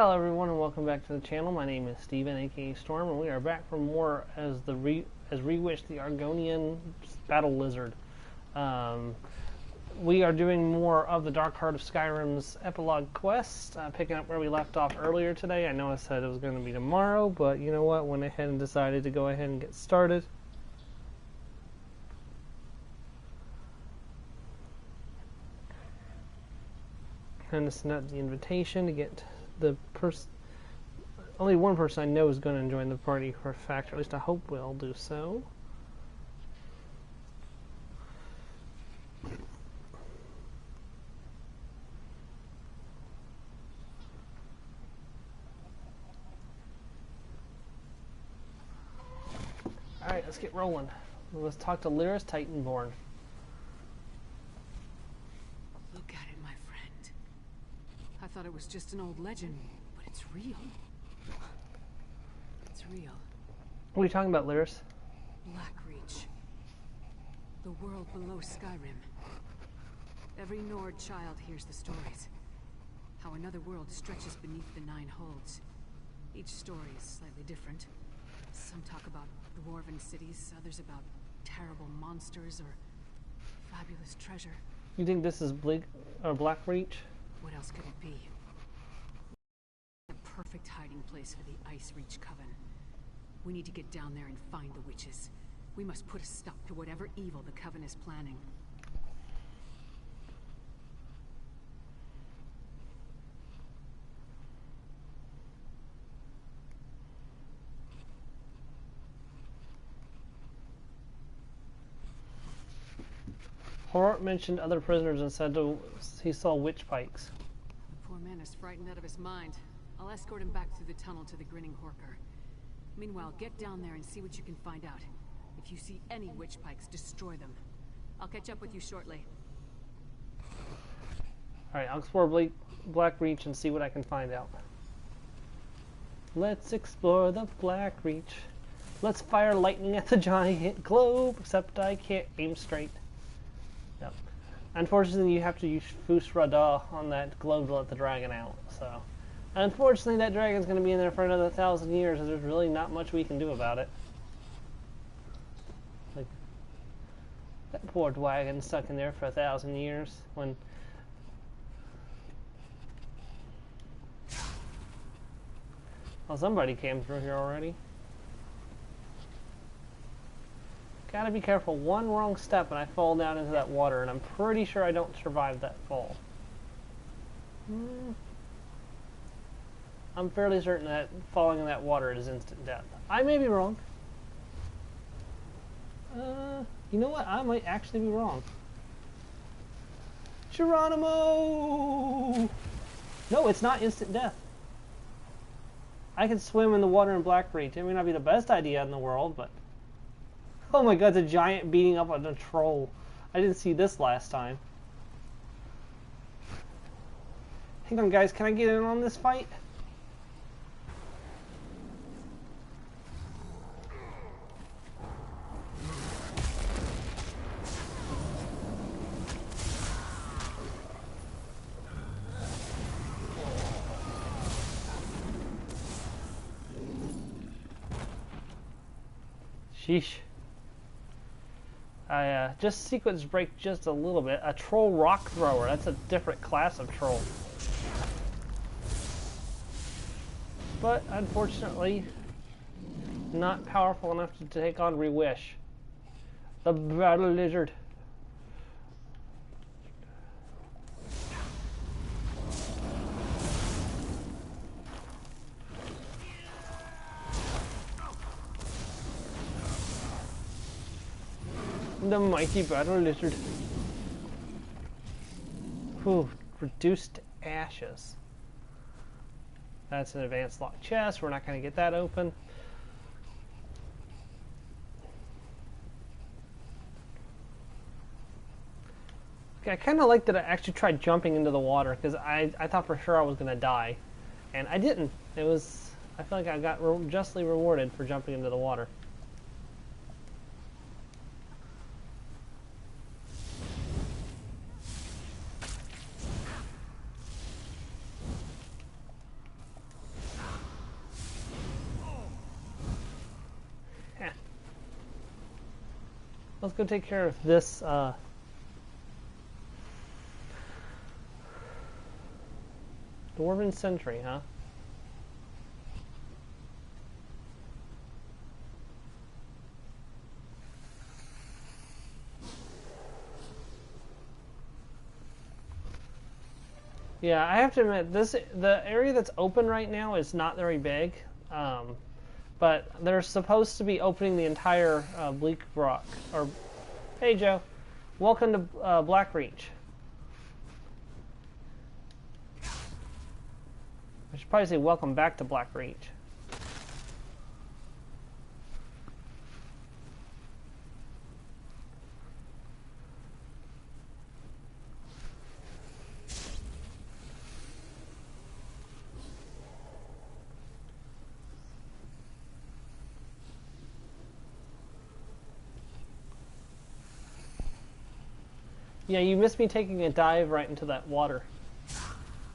Hello everyone and welcome back to the channel. My name is Steven, aka Storm, and we are back for more as Reewish, the Argonian battle lizard. We are doing more of the Dark Heart of Skyrim's epilogue quest, picking up where we left off earlier today. I know I said it was going to be tomorrow, but you know what? Went ahead and decided to go ahead and get started. Kind of sent out the invitation to get the only one person I know is going to join the party for a fact, or at least I hope will do so. Alright, let's get rolling. Let's talk to Lyris Titanborn. Look at it, my friend. I thought it was just an old legend, but it's real. It's real. What are you talking about, Lyris? Blackreach. The world below Skyrim. Every Nord child hears the stories. How another world stretches beneath the Nine Holds. Each story is slightly different. Some talk about dwarven cities, others about terrible monsters or fabulous treasure. You think this is Blackreach? What else could it be? A perfect hiding place for the Ice Reach Coven. We need to get down there and find the witches. We must put a stop to whatever evil the Coven is planning. Horror mentioned other prisoners and said he saw witch pikes. The poor man is frightened out of his mind. I'll escort him back through the tunnel to the Grinning Horker. Meanwhile, get down there and see what you can find out. If you see any witch pikes, destroy them. I'll catch up with you shortly. Alright, I'll explore Blackreach and see what I can find out. Let's explore the Blackreach. Let's fire lightning at the giant globe, except I can't aim straight. Yep. Unfortunately, you have to use Fus Radha on that globe to let the dragon out, so... Unfortunately, that dragon's going to be in there for another 1,000 years, and there's really not much we can do about it. Like, that poor dragon stuck in there for 1,000 years, when... Well, somebody came through here already. Gotta be careful. One wrong step and I fall down into that water, and I'm pretty sure I don't survive that fall. I'm fairly certain that falling in that water is instant death. I may be wrong. You know what? I might actually be wrong. Geronimo! No, it's not instant death. I can swim in the water in Blackreach. It may not be the best idea in the world, but... Oh my god, the giant beating up on a troll. I didn't see this last time. Hang on, guys. Can I get in on this fight? Sheesh. I just sequence break just a little bit. A troll rock thrower. That's a different class of troll. But unfortunately, not powerful enough to take on Reewish, the battle lizard. The mighty battle lizard. Whew, reduced to ashes. That's an advanced lock chest. We're not going to get that open. Okay, I kind of like that I actually tried jumping into the water, because I thought for sure I was going to die. And I didn't. It was... I feel like I got justly rewarded for jumping into the water. Let's go take care of this, Dwarven Sentry, huh? Yeah, I have to admit, the area that's open right now is not very big, but they're supposed to be opening the entire Bleak Rock. Or, hey Joe, welcome to Blackreach. I should probably say welcome back to Blackreach. Yeah, you missed me taking a dive right into that water.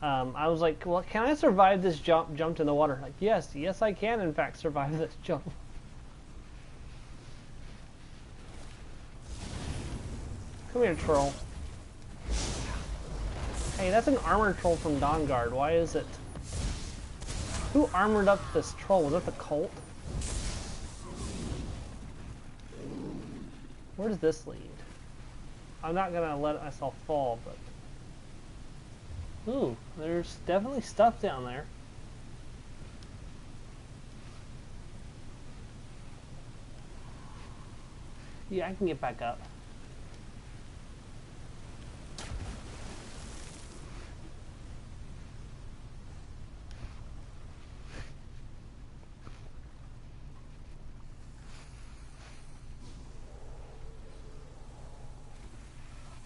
I was like, well, can I survive this jumped in the water? Like, yes, I can in fact survive this jump. Come here, troll. Hey, that's an armored troll from Dawnguard. Why is it? Who armored up this troll? Was that the cult? Where does this lead? I'm not gonna let myself fall, but... Ooh, there's definitely stuff down there. Yeah, I can get back up.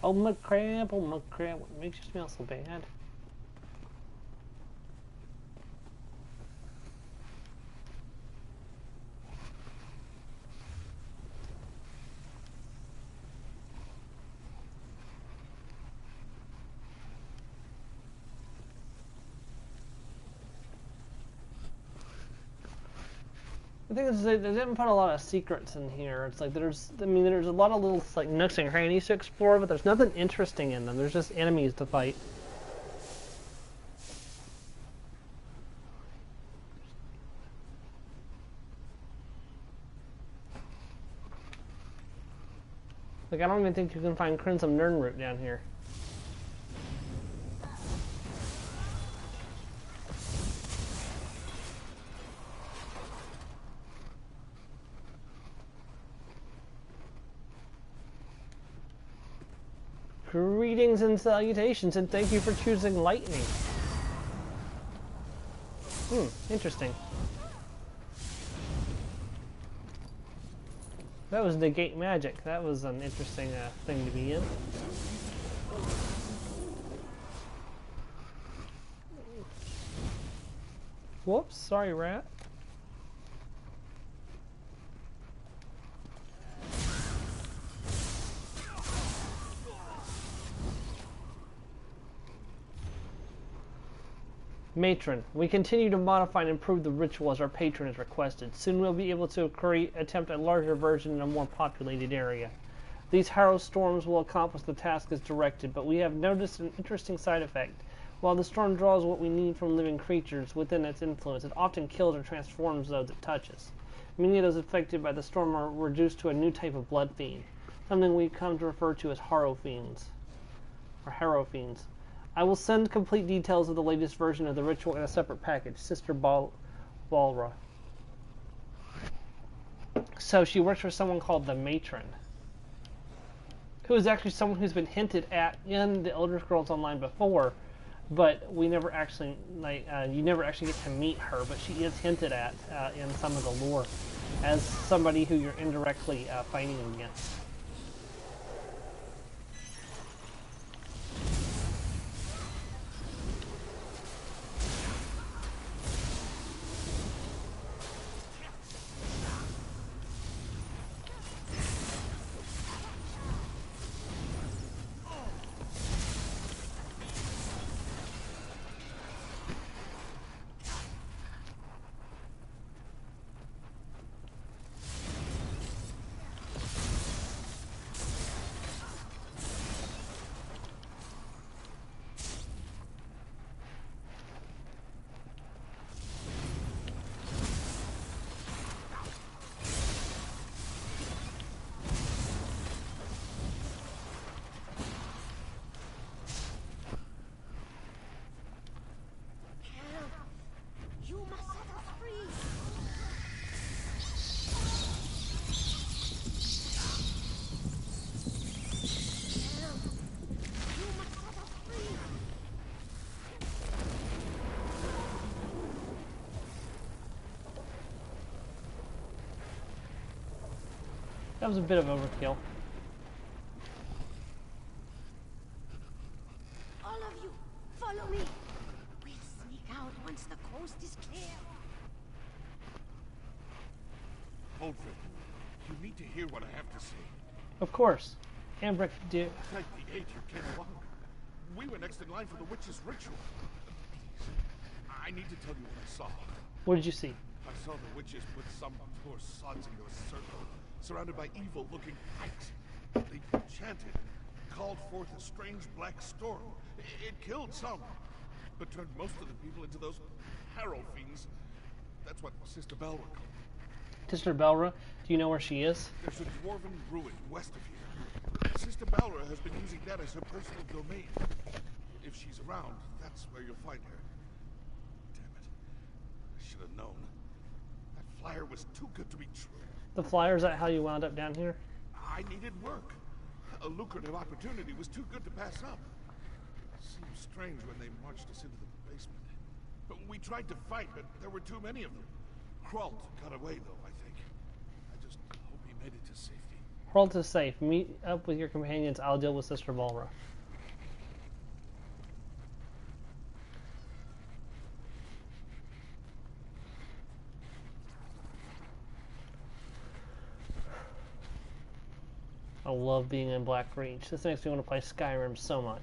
Oh my crap, what makes you smell so bad? The thing is, they didn't put a lot of secrets in here. It's like there's a lot of little like nooks and crannies to explore, but there's nothing interesting in them. There's just enemies to fight. Like, I don't even think you can find Crimson Nirnroot down here. Greetings and salutations, and thank you for choosing lightning. Interesting. That was negate magic. That was an interesting thing to be in. Whoops, sorry, rat. Matron, we continue to modify and improve the ritual as our patron has requested. Soon we'll be able to attempt a larger version in a more populated area. These harrow storms will accomplish the task as directed, but we have noticed an interesting side effect. While the storm draws what we need from living creatures within its influence, it often kills or transforms those it touches. Many of those affected by the storm are reduced to a new type of blood fiend, something we've come to refer to as harrow fiends, or harrow fiends. I will send complete details of the latest version of the ritual in a separate package, Sister Balra. So she works for someone called the Matron, who is actually someone who's been hinted at in the Elder Scrolls Online before, but we never actually, you never actually get to meet her, but she is hinted at in some of the lore as somebody who you're indirectly fighting against. was a bit of overkill. All of you, follow me. We'll sneak out once the coast is clear. Hold it. You need to hear what I have to say. Of course. Ambrick, dear. Thank the 8 you came along. We were next in line for the witch's ritual. Please, I need to tell you what I saw. What did you see? I saw the witches put some poor sods into a circle, surrounded by evil-looking pikes. They chanted, called forth a strange black storm. It killed some, but turned most of the people into those harrow fiends. That's what Sister Belra called them. Sister Belra, do you know where she is? There's a dwarven ruin west of here. Sister Belra has been using that as her personal domain. If she's around, that's where you'll find her. Damn it. I should have known. That flyer was too good to be true. The flyer, is that how you wound up down here? I needed work. A lucrative opportunity was too good to pass up. Seemed strange when they marched us into the basement. But we tried to fight, but there were too many of them. Kralt got away, though, I think. I just hope he made it to safety. World is safe. Meet up with your companions. I'll deal with Sister Belra. I love being in Black Reach. This makes me want to play Skyrim so much.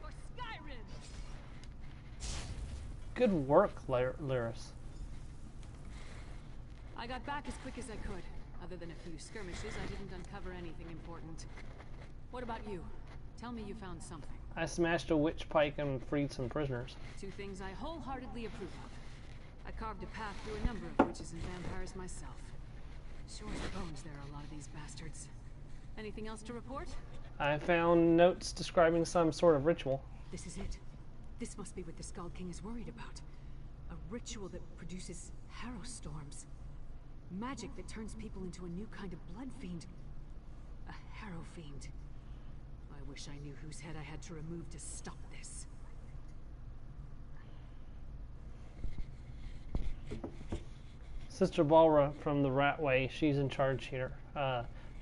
For Skyrim! Good work, Lyris. I got back as quick as I could. Other than a few skirmishes, I didn't uncover anything important. What about you? Tell me you found something. I smashed a witch pike and freed some prisoners. Two things I wholeheartedly approve of. I carved a path through a number of witches and vampires myself. Sure as bones there are a lot of these bastards. Anything else to report? I found notes describing some sort of ritual. This is it. This must be what the Skull King is worried about. A ritual that produces harrow storms. Magic that turns people into a new kind of blood fiend. A harrow fiend. I wish I knew whose head I had to remove to stop this. Sister Belra from the Ratway, she's in charge here.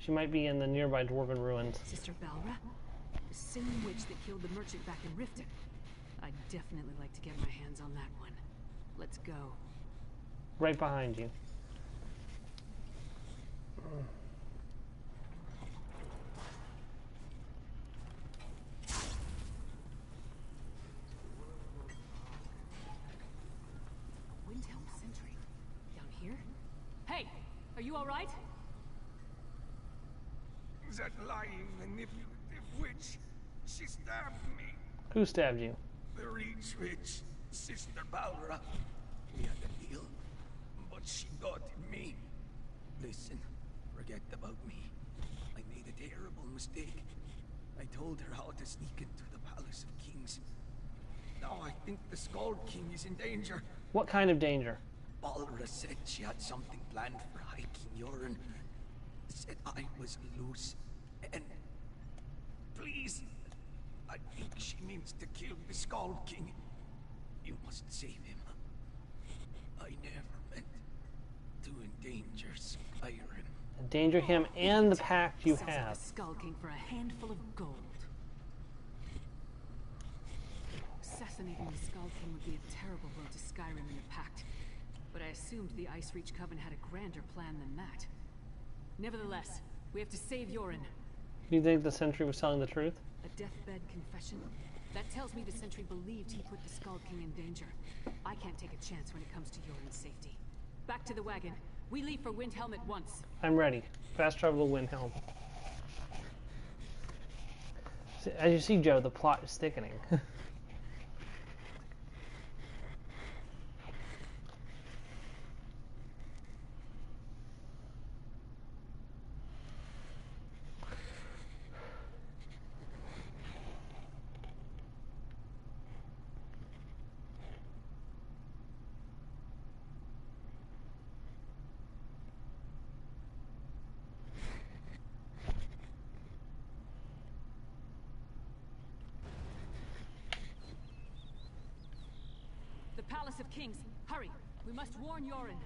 She might be in the nearby dwarven ruins. Sister Belra? The same witch that killed the merchant back in Riften. I'd definitely like to get my hands on that one. Let's go. Right behind you. Windhelm sentry. Down here? Hey! Are you alright? That lying, manipulative witch, she stabbed me. Who stabbed you? The Reach Witch, Sister Balra. We had a deal, but she got me. Listen, forget about me. I made a terrible mistake. I told her how to sneak into the Palace of Kings. Now I think the Skull King is in danger. What kind of danger? Balra said she had something planned for hiking urine. Said I was loose. And please, I think she means to kill the Skull King. You must save him. I never meant to endanger Skyrim. Endanger him and the pact you Sells out have. the Skull King for a handful of gold. Assassinating the Skull King would be a terrible blow to Skyrim and the pact. But I assumed the Ice Reach Coven had a grander plan than that. Nevertheless, we have to save Yorin. Do you think the sentry was telling the truth? A deathbed confession? That tells me the sentry believed he put the Skull King in danger. I can't take a chance when it comes to Yorin's safety. Back to the wagon. We leave for Windhelm at once. I'm ready. Fast travel to Windhelm. As you see, Joe, the plot is thickening. Palace of Kings. Hurry! We must warn Yoren.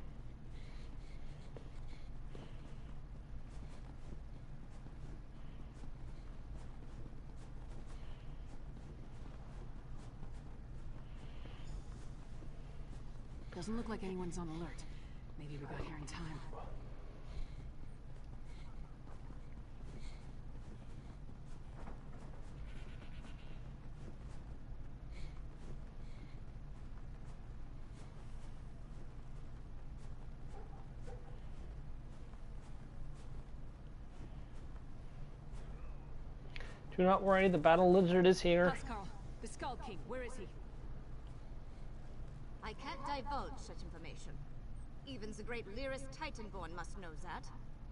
Doesn't look like anyone's on alert. Maybe we got here in time. Do not worry, the battle lizard is here. Huskarl, the Skull King, where is he? I can't divulge such information. Even the great Lyris Titanborn must know that.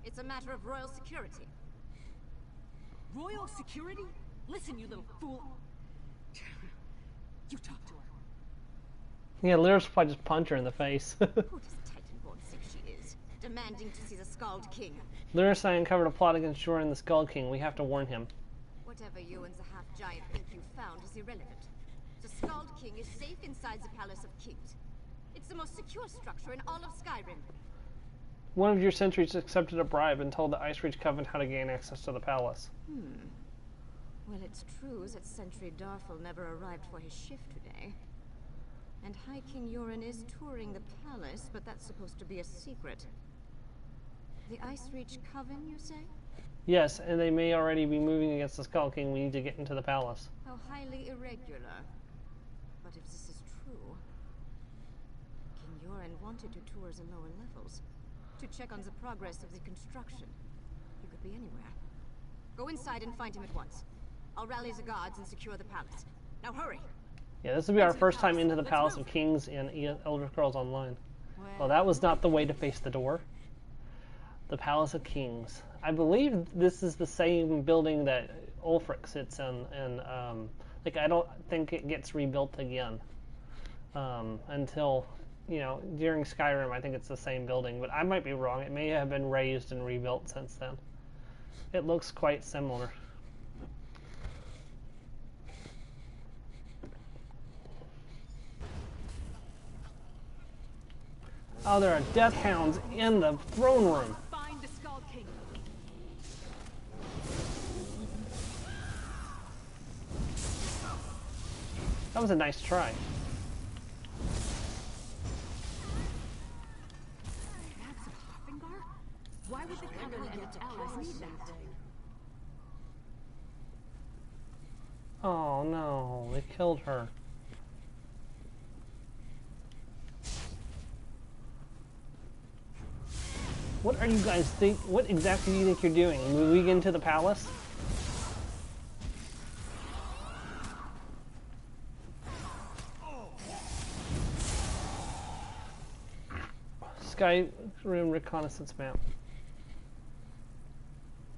It's a matter of royal security. Royal security? Listen, you little fool. You talk to her. Yeah, Lyris will probably just punch her in the face. Who does Titanborn think she is? Demanding to see the Scald King. Lyris and I uncovered a plot against Yoren the Skull King. We have to warn him. Whatever you and the half-giant think you found is irrelevant. The Scald King is safe inside the Palace of Kings. It's the most secure structure in all of Skyrim. One of your sentries accepted a bribe and told the Ice Reach Coven how to gain access to the palace. Well, it's true that Sentry Darfel never arrived for his shift today. And High King Yoren is touring the palace, but that's supposed to be a secret. The Ice Reach Coven, you say? Yes, and they may already be moving against the Skull King. We need to get into the palace. How highly irregular. But if this is true, King Yoren wanted to tour the lower levels, to check on the progress of the construction. He could be anywhere. Go inside and find him at once. I'll rally the guards and secure the palace. Now hurry! Yeah, this will be our first time into the Palace of Kings in Elder Scrolls Online. Well, that was not the way to face the door. The Palace of Kings. I believe this is the same building that Ulfric sits in, and like I don't think it gets rebuilt again until, you know, during Skyrim. I think it's the same building, but I might be wrong. It may have been raised and rebuilt since then. It looks quite similar. Oh, there are death hounds in the throne room. Find the Skull King. That was a nice try. That's a Harfingar? Why would the Coven and its allies need that? Oh no, they killed her. What are you guys think? What exactly do you think you're doing? Moving into the palace? Skyrim reconnaissance map.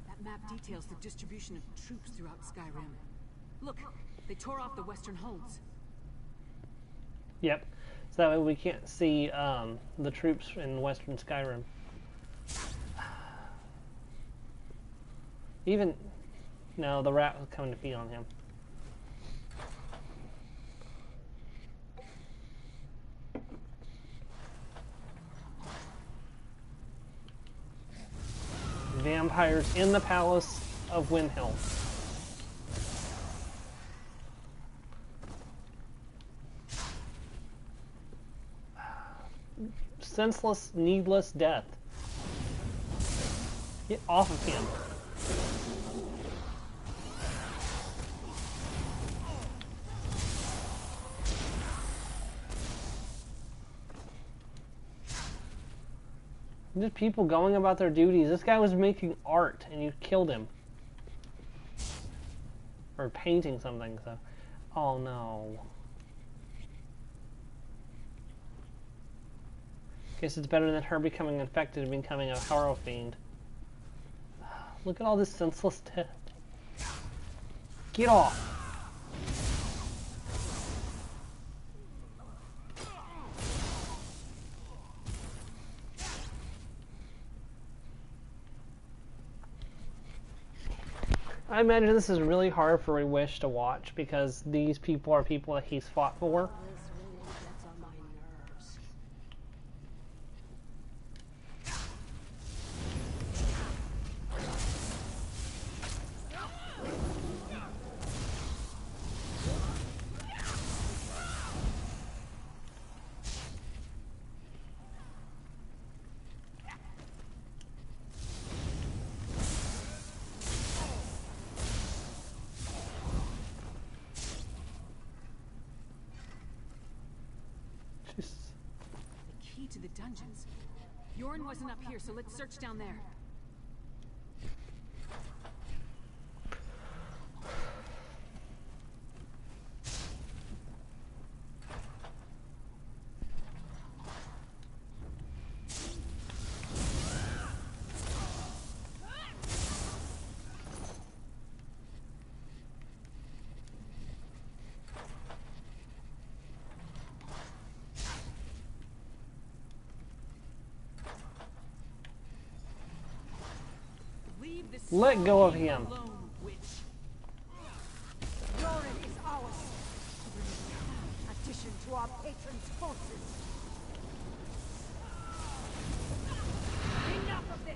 That map details the distribution of troops throughout Skyrim. Look, they tore off the western holds. Yep. So that way we can't see the troops in western Skyrim. Even no, the rat was coming to feed on him. Vampires in the Palace of Windhelm. Senseless, needless death. Get off of him. Just people going about their duties. This guy was making art and you killed him. Or painting something, so. Oh no. Guess it's better than her becoming infected and becoming a horror fiend. Look at all this senseless death. Get off! I imagine this is really hard for Reewish to watch because these people are people that he's fought for. to the dungeons. Jorn wasn't up here, so let's search down there. Let go of him. Jorn is ours. Addition to our patron's forces. Enough of this.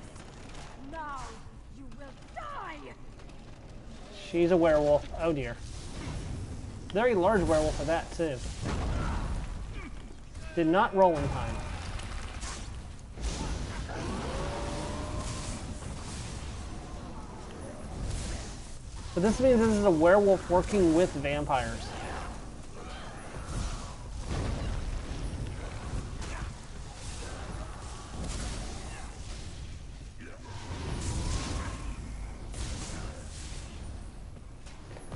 Now you will die. She's a werewolf. Oh dear. Very large werewolf at that too. Did not roll in time. But this means this is a werewolf working with vampires.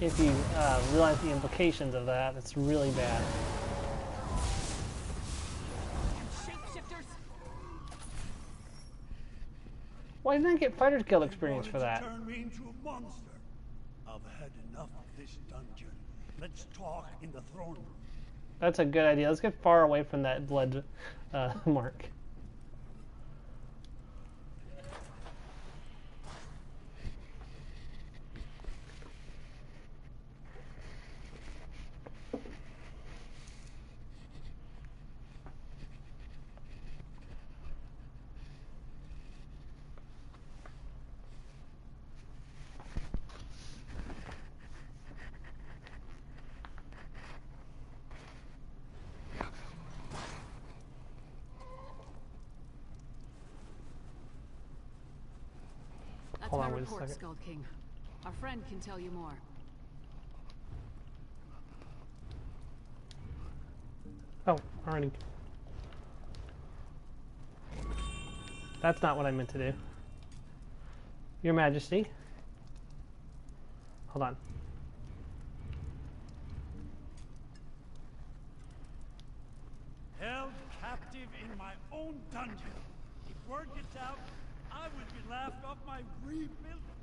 If you realize the implications of that, it's really bad. Shapeshifters. Why didn't I get fighter's guild experience for that? Turn me into a monster. I've had enough of this dungeon. Let's talk in the throne room. That's a good idea. Let's get far away from that blood mark. That's Hold my on, wait a report, second. Skald King. Our friend can tell you more. Oh, already. That's not what I meant to do. Your Majesty. Hold on. Held captive in my own dungeon. If word gets out, I would be laughed off my rebuilt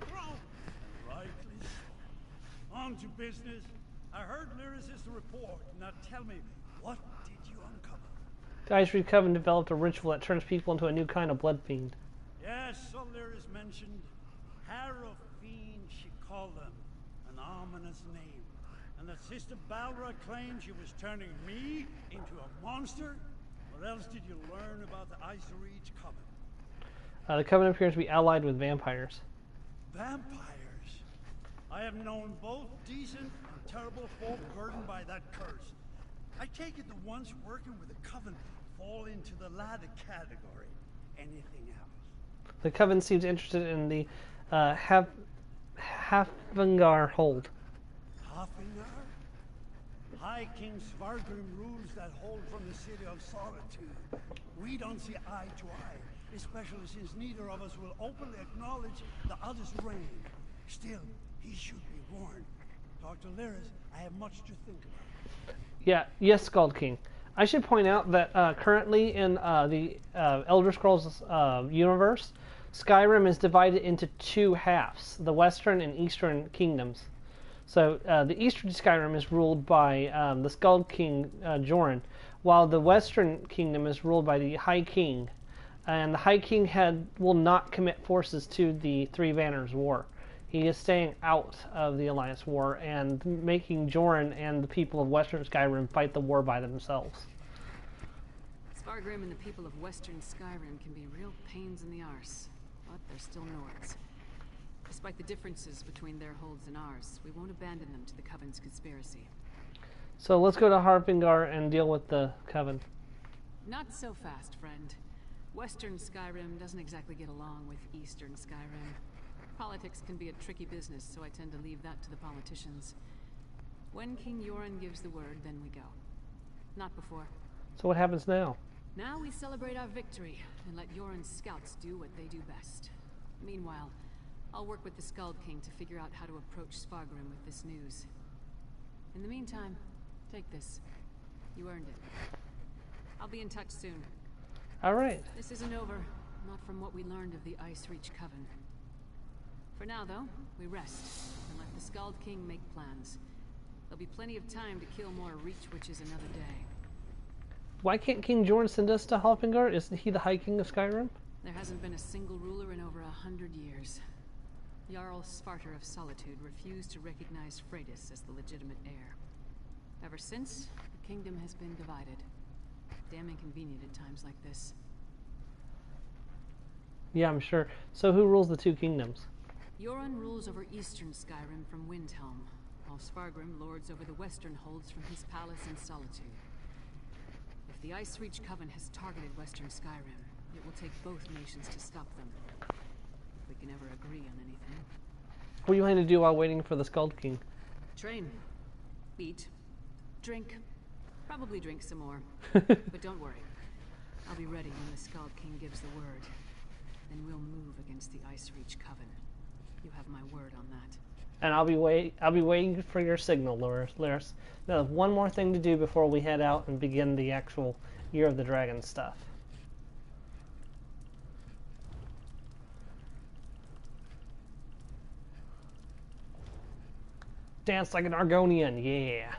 throne. Rightly so. On to business. I heard Lyris' report. Now tell me, what did you uncover? The Ice Coven developed a ritual that turns people into a new kind of blood fiend. Yes, so Lyris mentioned. Harrow Fiend, she called them. An ominous name. And that Sister Balra claimed she was turning me into a monster? What else did you learn about the Ice Reach Coven? The Coven appears to be allied with vampires. Vampires? I have known both decent and terrible folk burdened by that curse. I take it the ones working with the Coven fall into the latter category. Anything else? The Coven seems interested in the Hafengar hold. Hafengar? High King Svargrim rules that hold from the City of Solitude. We don't see eye to eye, especially since neither of us will openly acknowledge the other's reign. Still, he should be warned. Dr. Lyris, I have much to think about. Yeah, yes, Skald King. I should point out that currently in the Elder Scrolls universe, Skyrim is divided into two halves, the Western and Eastern kingdoms. So the Eastern Skyrim is ruled by the Skald King Jorn, while the Western kingdom is ruled by the High King. And the High King will not commit forces to the Three Banners War. He is staying out of the Alliance War and making Jorn and the people of Western Skyrim fight the war by themselves. Svargrim and the people of Western Skyrim can be real pains in the arse, but they're still Nords. Despite the differences between their holds and ours, we won't abandon them to the Coven's conspiracy. So let's go to Harfingar and deal with the Coven. Not so fast, friend. Western Skyrim doesn't exactly get along with Eastern Skyrim. Politics can be a tricky business, so I tend to leave that to the politicians. When King Jorn gives the word, then we go. Not before. So what happens now? Now we celebrate our victory and let Yoren's scouts do what they do best. Meanwhile, I'll work with the Skald King to figure out how to approach Svargrim with this news. In the meantime, take this. You earned it. I'll be in touch soon. All right. This isn't over, not from what we learned of the Ice Reach Coven. For now, though, we rest and let the Skald King make plans. There'll be plenty of time to kill more Reach Witches another day. Why can't King Jorn send us to Halfingard? Isn't he the High King of Skyrim? There hasn't been a single ruler in over 100 years. Jarl Svarter of Solitude refused to recognize Freydis as the legitimate heir. Ever since, the kingdom has been divided. Damn inconvenient at times like this. Yeah, I'm sure. So who rules the two kingdoms? Yoren rules over eastern Skyrim from Windhelm, while Svargrim lords over the western holds from his palace in Solitude. If the Ice Reach Coven has targeted western Skyrim, it will take both nations to stop them. If we can ever agree on anything. What do you plan to do while waiting for the Skald King? Train. Eat. Drink. Probably drink some more. But don't worry. I'll be ready when the Skald King gives the word. Then we'll move against the Ice Reach Coven. You have my word on that. And I'll be waiting for your signal, Lyris. Now, one more thing to do before we head out and begin the actual Year of the Dragon stuff. Dance like an Argonian, yeah.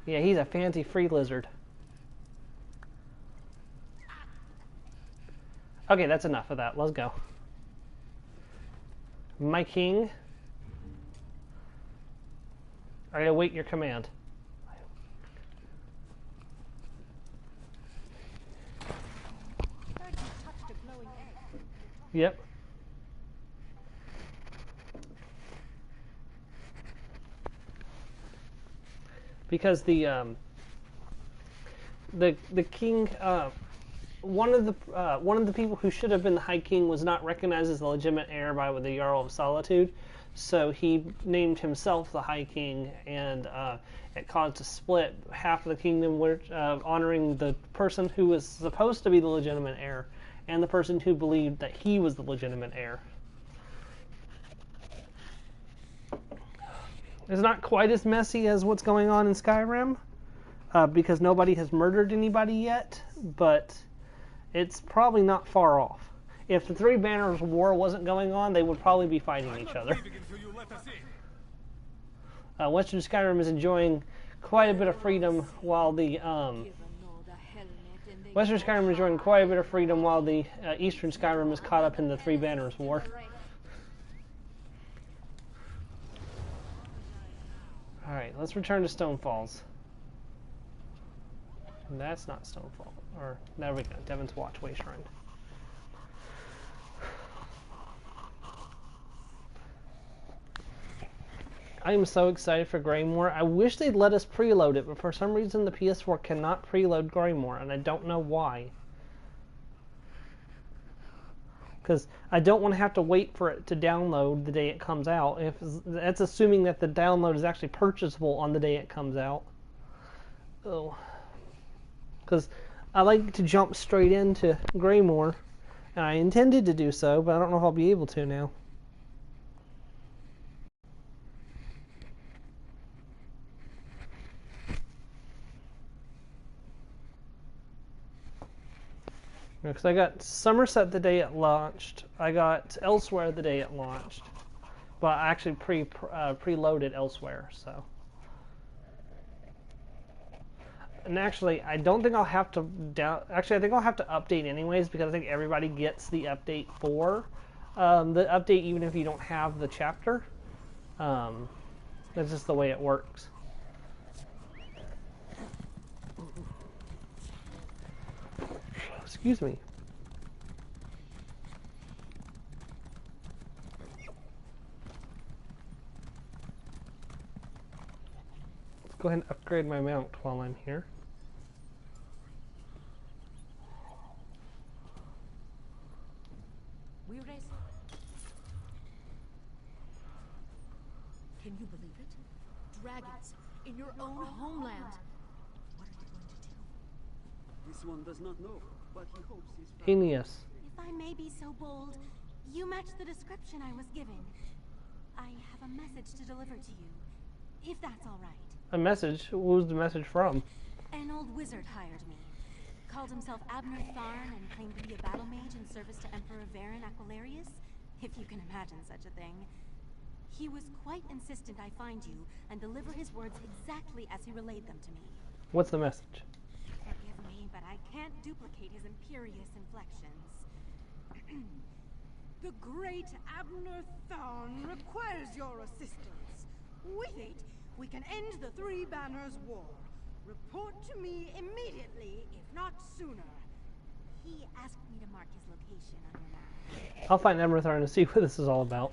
Yeah, he's a fancy free lizard. Okay, that's enough of that. Let's go. My king, I await your command. Yep. Because the king, one of the people who should have been the High King was not recognized as the legitimate heir by the Jarl of Solitude, so he named himself the High King, and it caused a split. Half of the kingdom were honoring the person who was supposed to be the legitimate heir, and the person who believed that he was the legitimate heir. It's not quite as messy as what's going on in Skyrim, because nobody has murdered anybody yet, but it's probably not far off. If the Three Banners War wasn't going on, they would probably be fighting each other. Western Skyrim is enjoying quite a bit of freedom while the Western Skyrim is enjoying quite a bit of freedom while the Eastern Skyrim is caught up in the Three Banners War. Alright, let's return to Stonefalls. That's not Stonefall. Or, there we go, Devon's Watchway Shrine. I am so excited for Greymoor. I wish they'd let us preload it, but for some reason the PS4 cannot preload Greymoor, and I don't know why. Because I don't want to have to wait for it to download the day it comes out. If that's assuming that the download is actually purchasable on the day it comes out. Oh, because I like to jump straight into Greymoor, and I intended to do so, but I don't know if I'll be able to now. Because I got Somerset the day it launched. I got Elsewhere the day it launched. But I actually preloaded Elsewhere, so. And actually, I don't think I'll have to actually, I think I'll have to update anyways, because I think everybody gets the update for the update, even if you don't have the chapter. That's just the way it works. Excuse me. Let's go ahead and upgrade my mount while I'm here. secret? Dragons in your own homeland. What are they going to do? This one does not know, but he hopes his Genius. If I may be so bold, you match the description I was given. I have a message to deliver to you, if that's all right. A message? Who's the message from? An old wizard hired me. Called himself Abner Tharn and claimed to be a battle mage in service to Emperor Varen Aquilarius, if you can imagine such a thing. He was quite insistent I find you and deliver his words exactly as he relayed them to me. What's the message? Forgive me, but I can't duplicate his imperious inflections. The great Abner Tharn requires your assistance. With it, we can end the Three Banners War. Report to me immediately, if not sooner. He asked me to mark his location on your map. I'll find Emerthar to see what this is all about.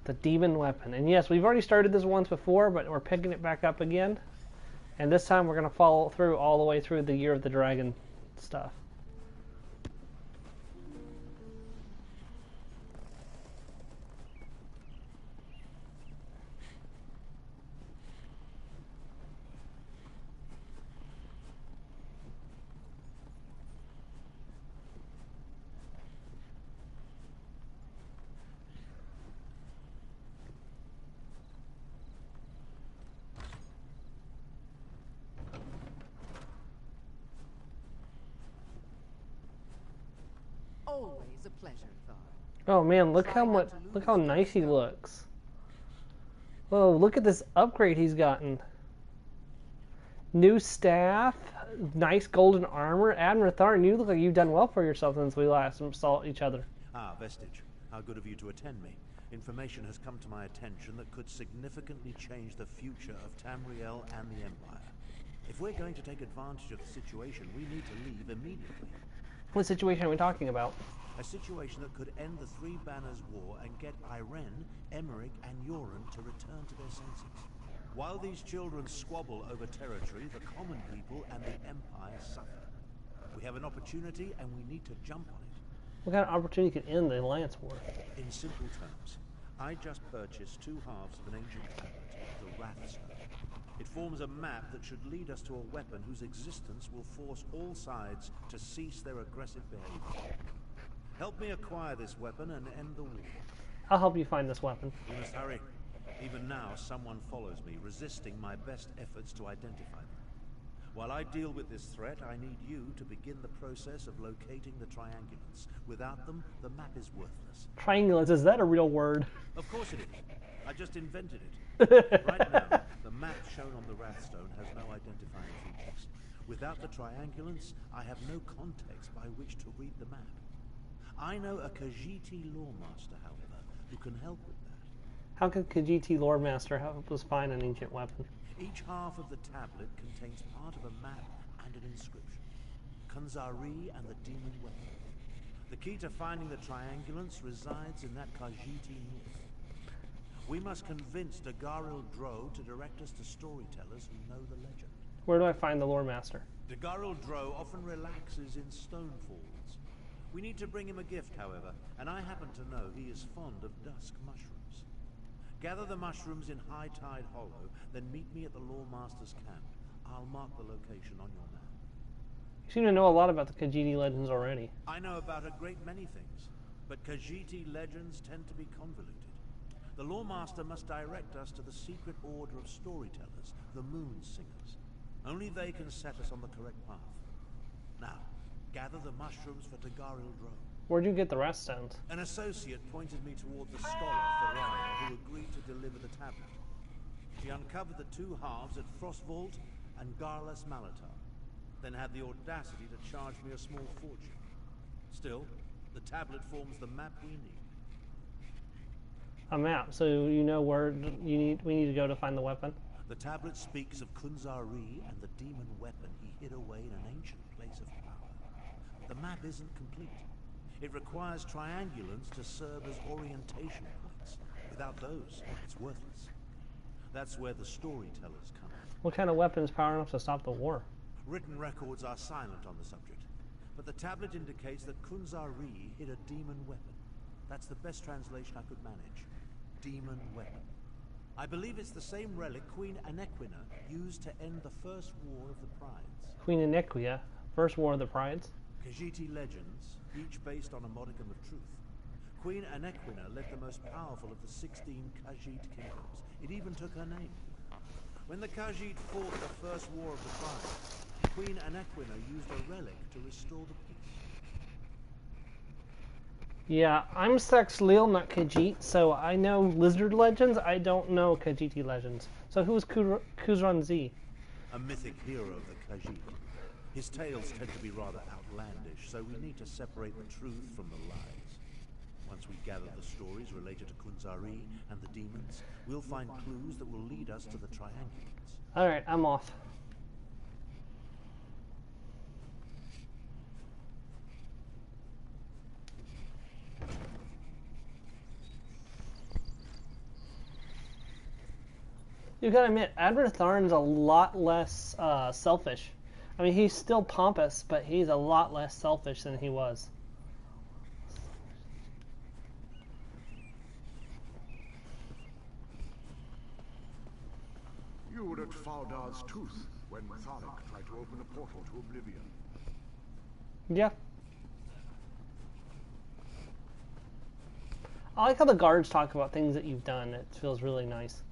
The demon weapon. And yes, we've already started this once before, but we're picking it back up again. And this time we're going to follow through all the way through the Year of the Dragon stuff. Always a pleasure, Thar. Oh man, look how nice he looks. Whoa, look at this upgrade he's gotten. New staff, nice golden armor. Admiral Tharn, you look like you've done well for yourself since we last saw each other. Ah, Vestige. How good of you to attend me. Information has come to my attention that could significantly change the future of Tamriel and the Empire. If we're going to take advantage of the situation, we need to leave immediately. What situation are we talking about? A situation that could end the Three Banners War and get Irene, Emmerich, and Yoren to return to their senses. While these children squabble over territory, the common people and the Empire suffer. We have an opportunity and we need to jump on it. What kind of opportunity could end the Alliance War? In simple terms, I just purchased 2 halves of an ancient tablet, the Wrathstone. It forms a map that should lead us to a weapon whose existence will force all sides to cease their aggressive behavior. Help me acquire this weapon and end the war. I'll help you find this weapon. We must hurry. Even now, someone follows me, resisting my best efforts to identify them. While I deal with this threat, I need you to begin the process of locating the triangulates. Without them, the map is worthless. Triangulates, is that a real word? Of course it is. I just invented it. Right now, the map shown on the Wrathstone has no identifying features. Without the triangulates, I have no context by which to read the map. I know a Khajiiti loremaster, however, who can help with that. How could Khajiiti loremaster help us find an ancient weapon? Each half of the tablet contains part of a map and an inscription. Kunzari and the demon weapon. The key to finding the triangulates resides in that Khajiiti myth. We must convince Dagharil Dro to direct us to storytellers who know the legend. Where do I find the loremaster? Dagharil Dro often relaxes in stone falls. We need to bring him a gift, however, and I happen to know he is fond of dusk mushrooms. Gather the mushrooms in High Tide Hollow, then meet me at the Loremaster's camp. I'll mark the location on your map. You seem to know a lot about the Khajiiti legends already. I know about a great many things, but Khajiiti legends tend to be convoluted. The Loremaster must direct us to the secret order of storytellers, the Moon Singers. Only they can set us on the correct path. Now, gather the mushrooms for Dagharil Dro. Where'd you get the rest stones? An associate pointed me toward the scholar, Faraya, who agreed to deliver the tablet. She uncovered the 2 halves at Frostvault and Garlas Malatar, then had the audacity to charge me a small fortune. Still, the tablet forms the map we need. A map, so you know where we need to go to find the weapon? The tablet speaks of Kunzari and the demon weapon he hid away in an ancient place of power. The map isn't complete. It requires triangulants to serve as orientation points. Without those, it's worthless. That's where the storytellers come in. What kind of weapon is power enough to stop the war? Written records are silent on the subject, but the tablet indicates that Kunzari hid a demon weapon. That's the best translation I could manage. Demon weapon. I believe it's the same relic Queen Anequina used to end the First War of the Prides. Queen Anequia, First War of the Prides. Khajiiti legends, each based on a modicum of truth. Queen Anequina led the most powerful of the 16 Khajiit kingdoms. It even took her name. When the Khajiit fought the First War of the Prides, Queen Anequina used a relic to restore the peace. Yeah, I'm Saxleel, not Khajiit, so I know lizard legends. I don't know Khajiiti legends. So who's Kuzran Z? A mythic hero of the Khajiit. His tales tend to be rather outlandish, so we need to separate the truth from the lies. Once we gather the stories related to Kunzari and the demons, we'll find clues that will lead us to the triangulates. Alright, I'm off. You gotta admit, Admiral Tharn's a lot less selfish. I mean, he's still pompous, but he's a lot less selfish than he was. You were at Faldar's Tooth when Thalik tried to open a portal to Oblivion. Yeah. I like how the guards talk about things that you've done. It feels really nice.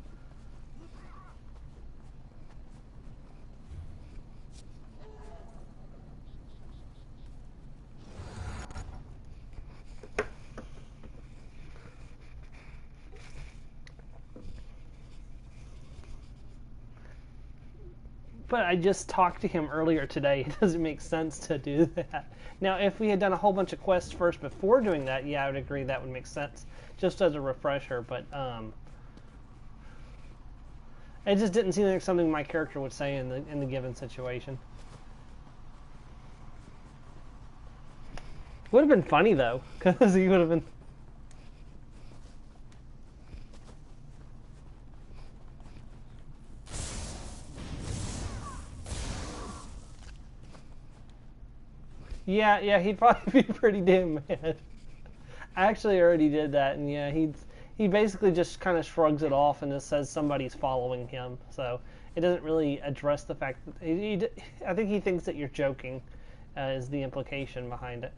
But I just talked to him earlier today. It doesn't make sense to do that. Now, if we had done a whole bunch of quests first before doing that, yeah, I would agree that would make sense, just as a refresher. But it just didn't seem like something my character would say in the given situation. Would have been funny though, because he would have been. Yeah, he'd probably be pretty damn mad. I actually already did that, and yeah, he basically just kind of shrugs it off and just says somebody's following him. So it doesn't really address the fact that I think he thinks that you're joking, is the implication behind it.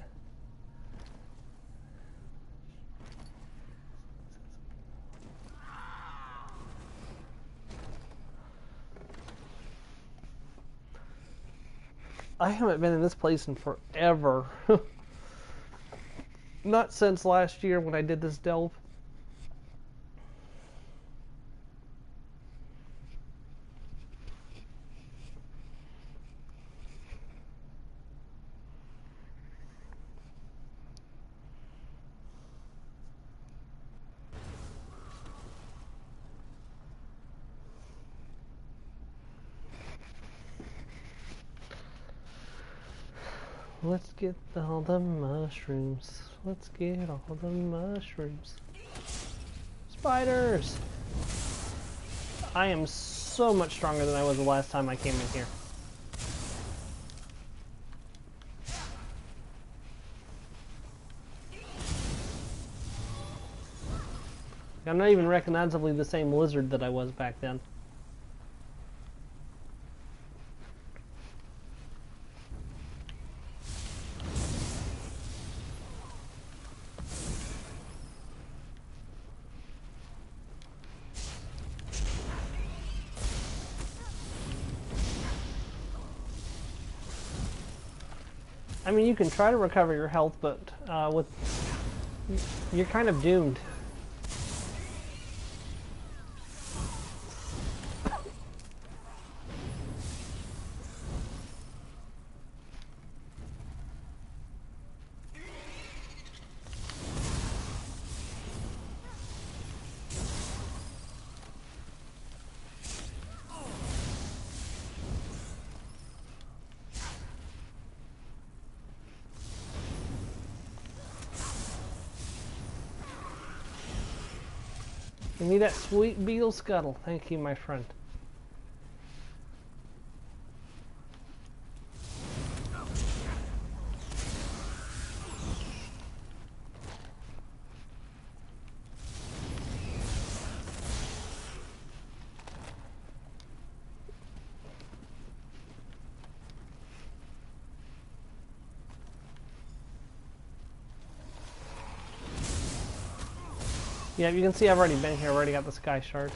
I haven't been in this place in forever. Not since last year when I did this delve. Let's get all the mushrooms. Let's get all the mushrooms. Spiders! I am so much stronger than I was the last time I came in here. I'm not even recognizably the same lizard that I was back then. I mean, you can try to recover your health, but you're kind of doomed. Give me that sweet beetle scuttle. Thank you, my friend. Yeah, you can see I've already been here. I've already got the sky shard.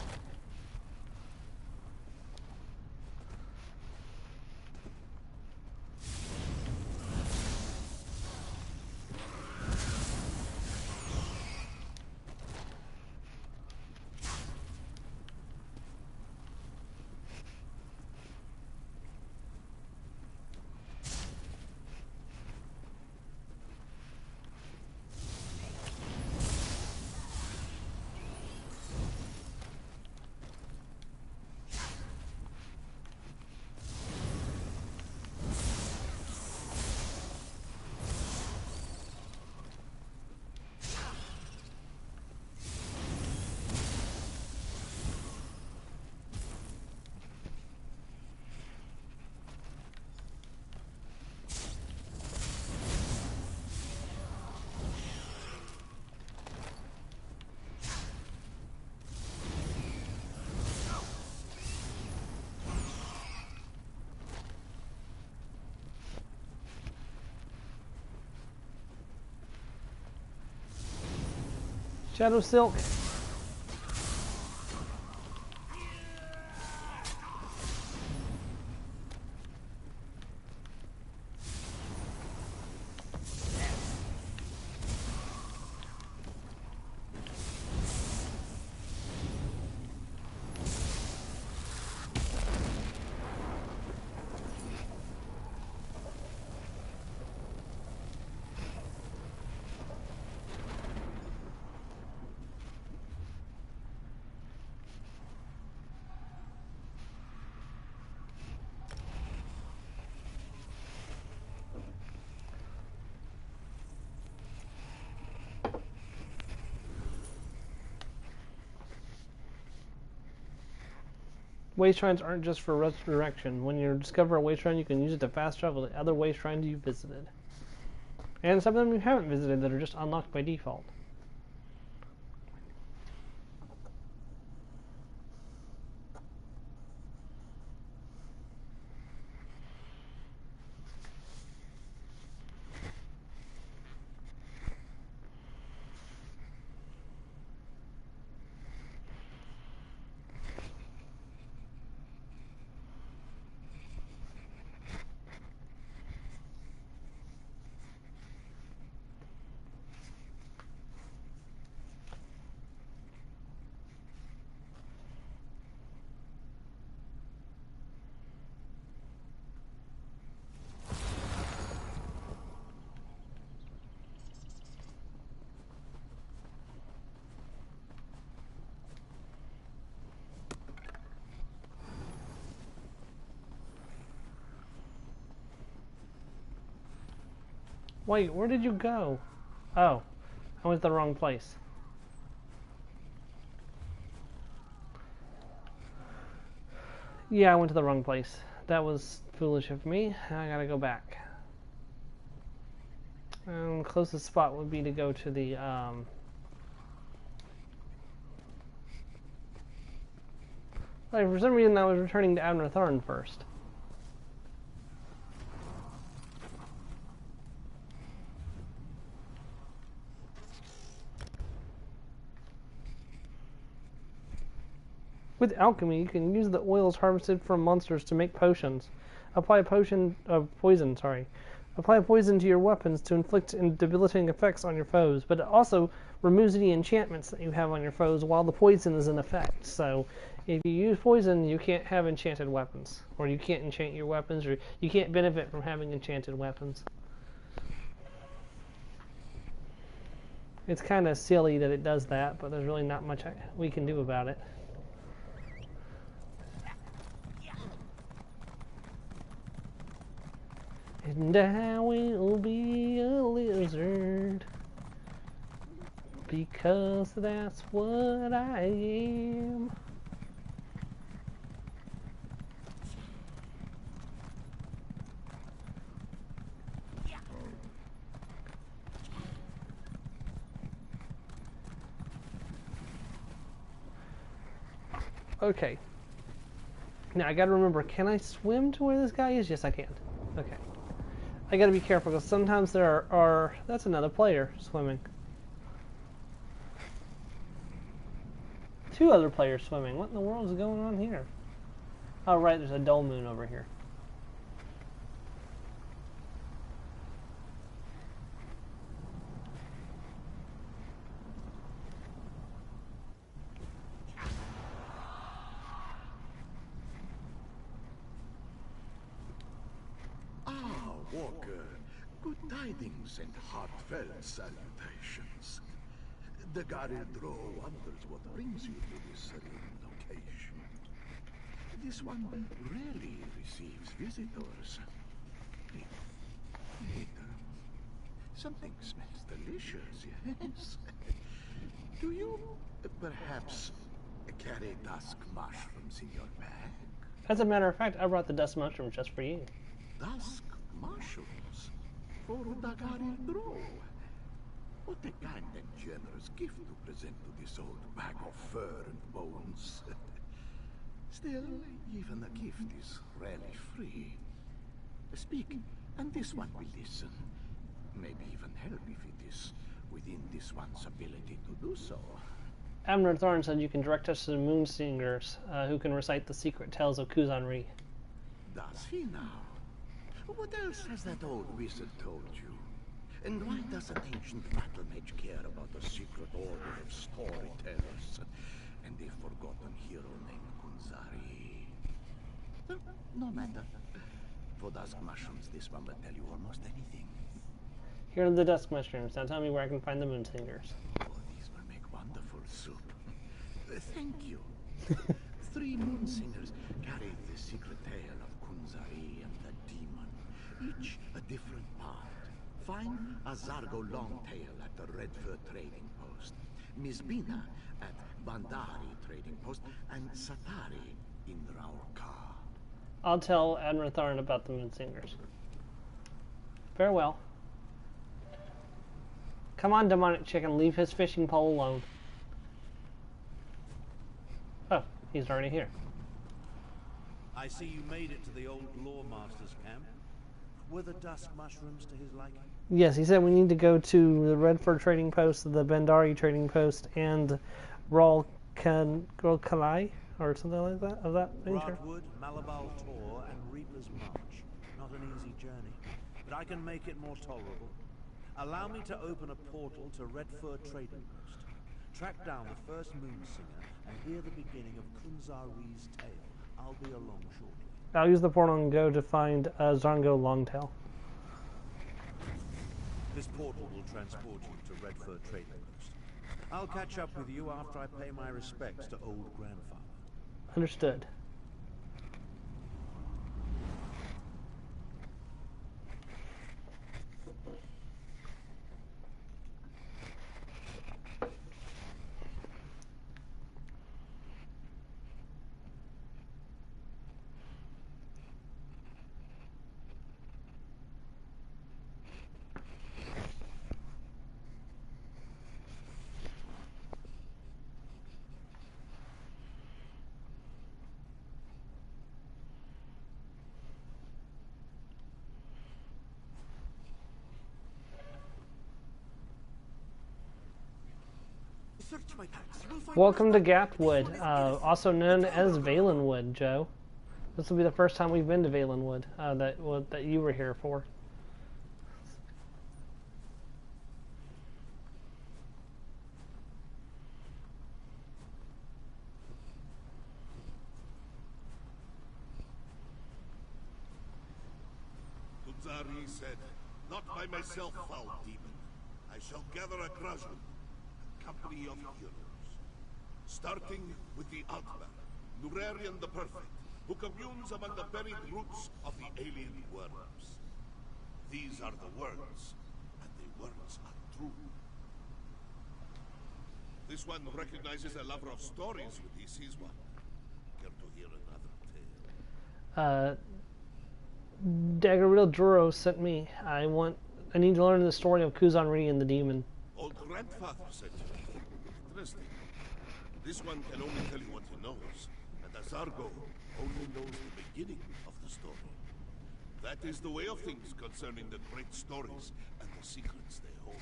Shadow Silk. Way shrines aren't just for resurrection. When you discover a way shrine, you can use it to fast travel to other way shrines you visited. And some of them you haven't visited that are just unlocked by default. Wait, where did you go? Oh, I went to the wrong place. Yeah, I went to the wrong place. That was foolish of me. I gotta go back. The closest spot would be to go to the, like, for some reason I was returning to Abner Thorn first. With alchemy, you can use the oils harvested from monsters to make potions. Apply a potion of poison, Apply poison to your weapons to inflict debilitating effects on your foes, but it also removes any enchantments that you have on your foes while the poison is in effect. So, if you use poison, you can't have enchanted weapons. Or you can't enchant your weapons, or you can't benefit from having enchanted weapons. It's kind of silly that it does that, but there's really not much we can do about it. And I will be a lizard, because that's what I am. Okay. Now I gotta remember, can I swim to where this guy is? Yes, I can. Okay. I gotta be careful because sometimes there are that's another player swimming. 2 other players swimming. What in the world is going on here? Oh, right, there's a dull moon over here. Walker, good tidings and heartfelt salutations. The Garildro wonders what brings you to this serene location. This one rarely receives visitors. Wait, something smells delicious, yes? Do you perhaps carry dusk mushrooms in your bag? As a matter of fact, I brought the dust mushrooms just for you. Dusk mushrooms for Garildro. What a kind and generous gift to present to this old bag of fur and bones. Still, even a gift is rarely free. Speak, and this one will listen. Maybe even help if it is within this one's ability to do so. Abner Thorne said you can direct us to the moon singers who can recite the secret tales of Kuzanri. Does he now? What else has that old wizard told you? And why does an ancient battle mage care about a secret order of storytellers and a forgotten hero named Kunzari? No matter. For dusk mushrooms, this one will tell you almost anything. Here are the dusk mushrooms. Now tell me where I can find the moon singers. Oh, these will make wonderful soup. Thank you. 3 moon singers carry the secret tale of Kunzari and the demon, each a different part. Find a Zargo Longtail at the Red Fur Trading Post, Mizbina at Bandari Trading Post, and Satari in Raurkar. I'll tell Admiral Tharn about the moon singers. Farewell. Come on, demonic chicken, leave his fishing pole alone. Oh, he's already here. I see you made it to the old Lawmaster's camp. Were the dusk mushrooms to his liking? Yes, he said we need to go to the Red Fur Trading Post, the Bandari Trading Post, and Kalai, or something like that, of that nature. Broadwood, Malabal Tor, and Reaper's March. Not an easy journey, but I can make it more tolerable. Allow me to open a portal to Red Fur Trading Post. Track down the first moon singer and hear the beginning of Kunzari's tale. I'll be along shortly. I'll use the portal and go to find Zongo Longtail. This portal will transport you to Red Fur Trading Post. I'll catch up with you after I pay my respects to old grandfather. Understood. Welcome to Gapwood, also known as Valenwood, Joe. This will be the first time we've been to Valenwood that you were here for. Kunzari said, "Not by myself, foul demon. I shall gather a Grajun, a company of heroes. Starting with the Altman, Nurarian the Perfect, who communes among the buried roots of the alien worms. These are the words, and the words are true. This one recognizes a lover of stories when he sees one. Care to hear another tale? Daggeril Duro sent me. I need to learn the story of Kuzanri and the demon. Old grandfather said to me. Interesting. This one can only tell you what he knows, and Azargo only knows the beginning of the story. That is the way of things concerning the great stories and the secrets they hold.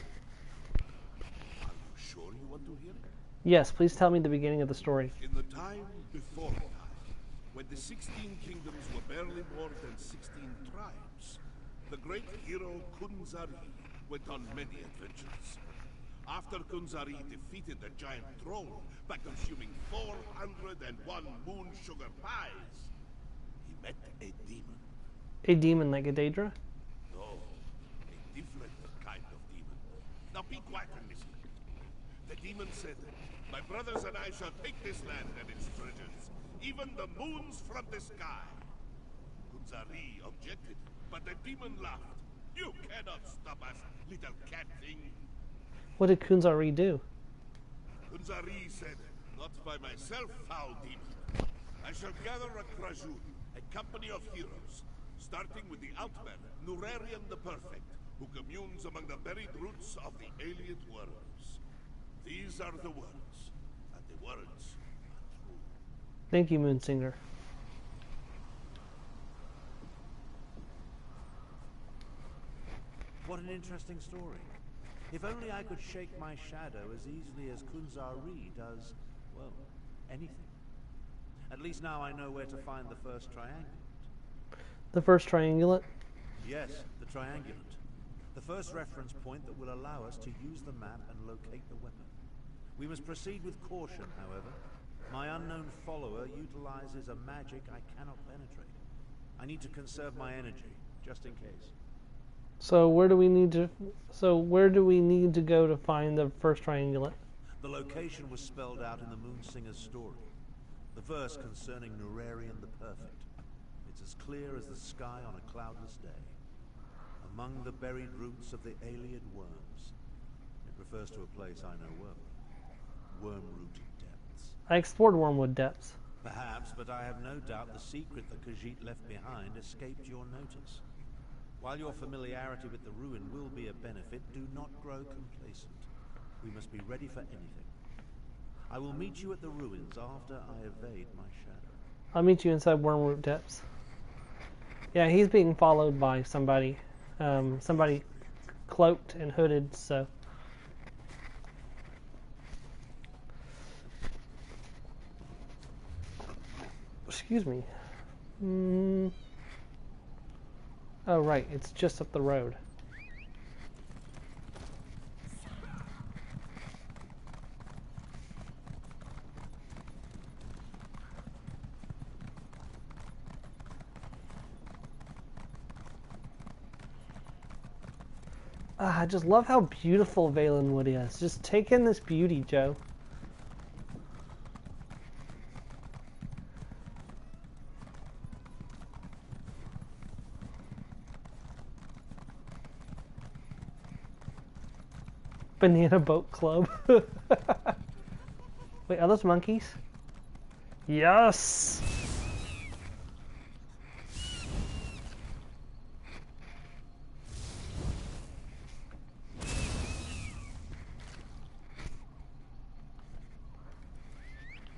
Are you sure you want to hear? Yes, please tell me the beginning of the story. In the time before time, when the 16 kingdoms were barely more than 16 tribes, the great hero Kunzari went on many adventures. After Kunzari defeated the giant troll by consuming 401 moon sugar pies, he met a demon. A demon like a Daedra? No, a different kind of demon. Now be quiet and listen. The demon said, "My brothers and I shall take this land and its treasures, even the moons from the sky." Kunzari objected, but the demon laughed. "You cannot stop us, little cat thing." What did Kunzari do? Kunzari said, "Not by myself, foul demon. I shall gather a Krajun, a company of heroes, starting with the Outman, Nurarian the Perfect, who communes among the buried roots of the alien worms. These are the words, and the words are true." Thank you, Moonsinger. What an interesting story. If only I could shake my shadow as easily as Kunzari does, well, anything. At least now I know where to find the first triangulate. The first triangulate? Yes, the triangulate. The first reference point that will allow us to use the map and locate the weapon. We must proceed with caution, however. My unknown follower utilizes a magic I cannot penetrate. I need to conserve my energy, just in case. So where do we need to go to find the first triangulate? The location was spelled out in the Moonsinger's story. The verse concerning Nurarian the Perfect. It's as clear as the sky on a cloudless day. Among the buried roots of the alien worms. It refers to a place I know well. Worm-rooted depths. I explored Wormwood Depths. Perhaps, but I have no doubt the secret that Khajiit left behind escaped your notice. While your familiarity with the ruin will be a benefit, do not grow complacent. We must be ready for anything. I will meet you at the ruins after I evade my shadow. I'll meet you inside Wormwood Depths. Yeah, he's being followed by somebody. Somebody cloaked and hooded, so... Excuse me. Oh, right, it's just up the road. I just love how beautiful Valenwood is. Just take in this beauty, Joe. Banana Boat Club. Wait, are those monkeys? Yes!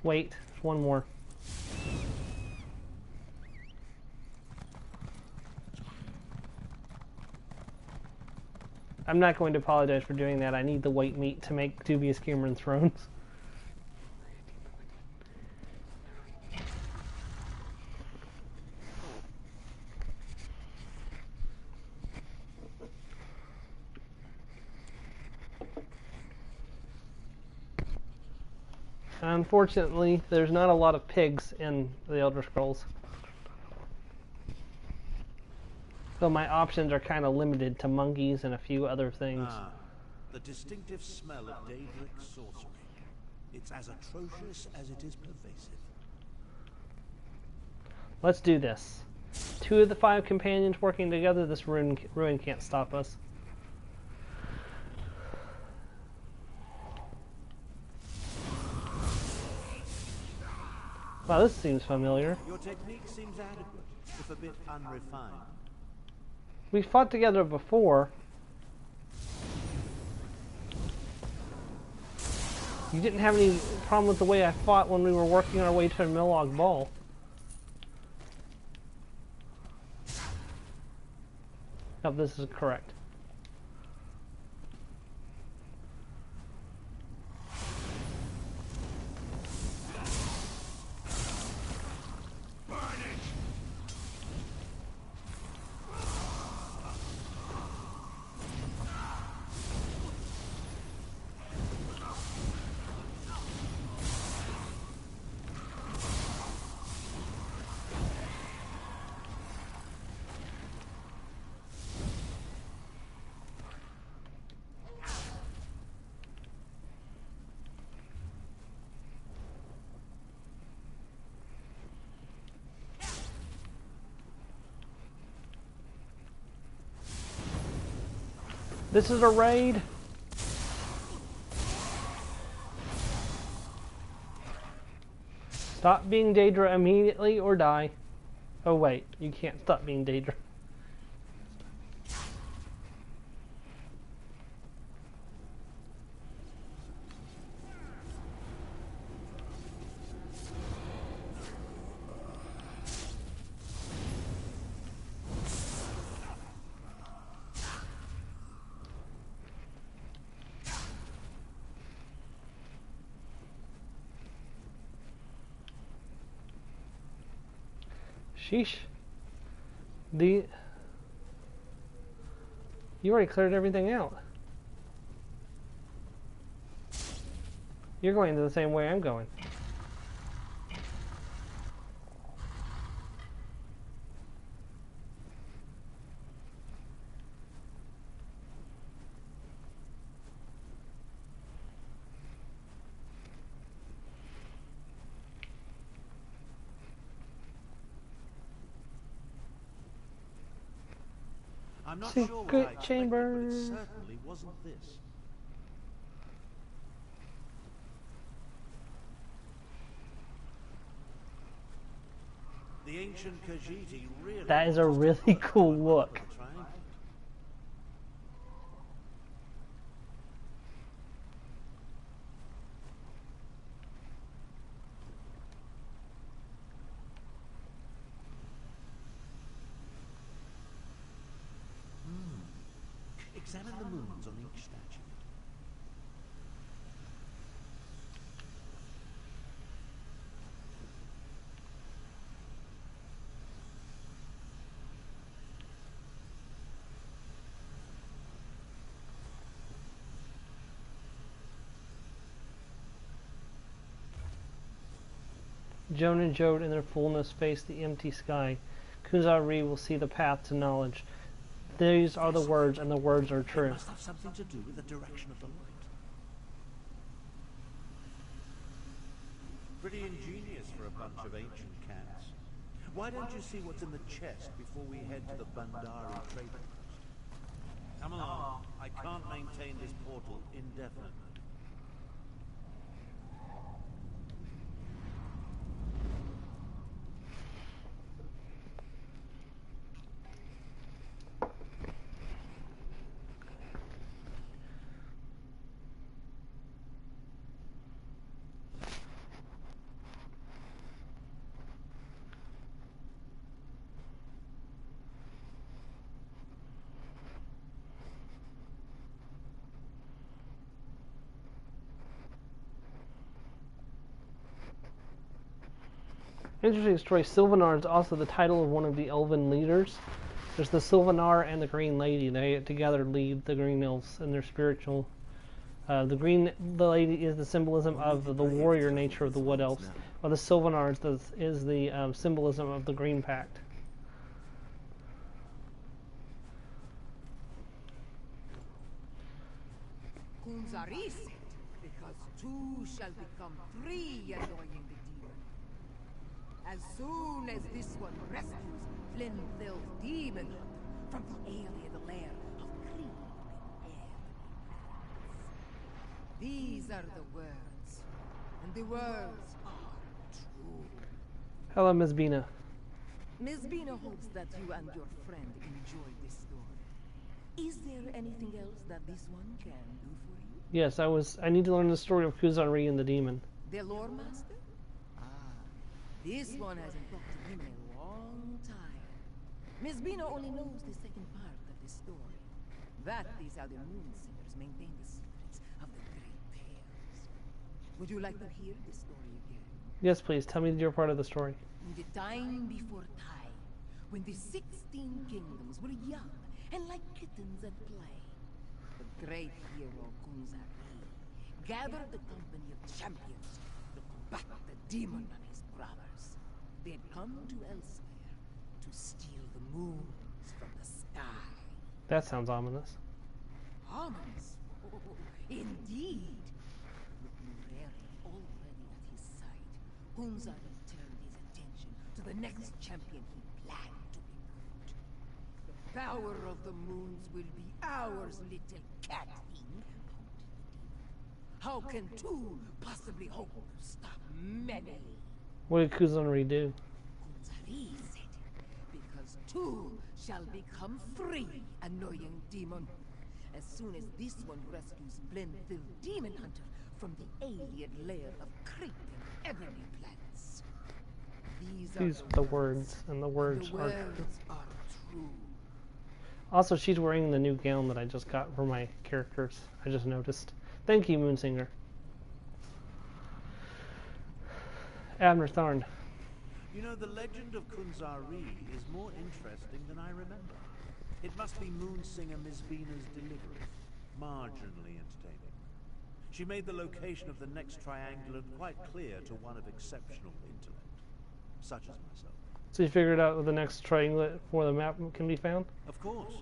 Wait, there's one more. I'm not going to apologize for doing that. I need the white meat to make dubious Cameron thrones. Unfortunately, there's not a lot of pigs in the Elder Scrolls. So my options are kind of limited to monkeys and a few other things. The distinctive smell of Daedric sorcery. It's as atrocious as it is pervasive. Let's do this. 2 of the 5 companions working together, this ruin can't stop us. Wow, this seems familiar. Your technique seems adequate, if a bit unrefined. We fought together before. You didn't have any problem with the way I fought when we were working our way to a Millog Ball. No, this is correct. This is a raid. Stop being Daedra immediately or die. Oh wait, you can't stop being Daedra. Sheesh. You already cleared everything out. You're going the same way I'm going. I'm not Secret sure what I expected, chamber. but it certainly wasn't this. The ancient Khajiit really That is a want us to really follow cool the look. triangle. Examine the moons on each statue. Joan and Jode in their fullness face the empty sky. Kuzari will see the path to knowledge. These are the words, and the words are It true. must have something to do with the direction of the light. Pretty ingenious for a bunch of ancient cats. Why don't you see what's in the chest before we head to the Bandari trading post? Come along. I can't maintain this portal indefinitely. Interesting story. Sylvanar is also the title of one of the elven leaders. There's the Sylvanar and the Green Lady. They together lead the Green Elves in their spiritual. The Lady is the symbolism of the warrior nature of the Wood Elves, while the Sylvanar is the symbolism of the Green Pact. Kunzari said, because two shall become three, annoying the demon. As soon as this one rescues Flinthil's demon from the alien lair of creep and air. These are the words, and the words are true. Hello, Ms. Bina. Miss Bina hopes that you and your friend enjoyed this story. Is there anything else that this one can do for you? Yes, I need to learn the story of Kuzari and the demon. The lore master? Ah, this one hasn't talked to him in a long time. Miss Bina only knows the second part of the story. That is how the Moon Singers maintain the secrets of the Great Tales. Would you like to hear the story again? Yes, please. Tell me your part of the story. In the time before time, when the 16 kingdoms were young and like kittens at play, the great hero Kunzari gathered the company of champions to combat the demon and his brothers. They had come to elsewhere to steal the moons from the sky. That sounds ominous. Ominous? Oh, indeed. With Mureri already at his side, Kunzari turned his attention to the next champion he planned to recruit. The power of the moons will be ours, little cat thing. How can two possibly hope to stop many? What did Kuzunri do? Kunzari said, because two shall become free, annoying demon. As soon as this one rescues Blendville Demon Hunter from the alien lair of creeping ebony plants. These are the words, and the words are true. Are true. Also, she's wearing the new gown that I just got for my characters. I just noticed. Thank you, Moonsinger. Abner Tharn. You know, the legend of Kunzari is more interesting than I remember. It must be Moonsinger Mizvina's delivery. Marginally entertaining. She made the location of the next triangulant quite clear to one of exceptional intellect, such as myself. So you figured out where the next triangle for the map can be found? Of course.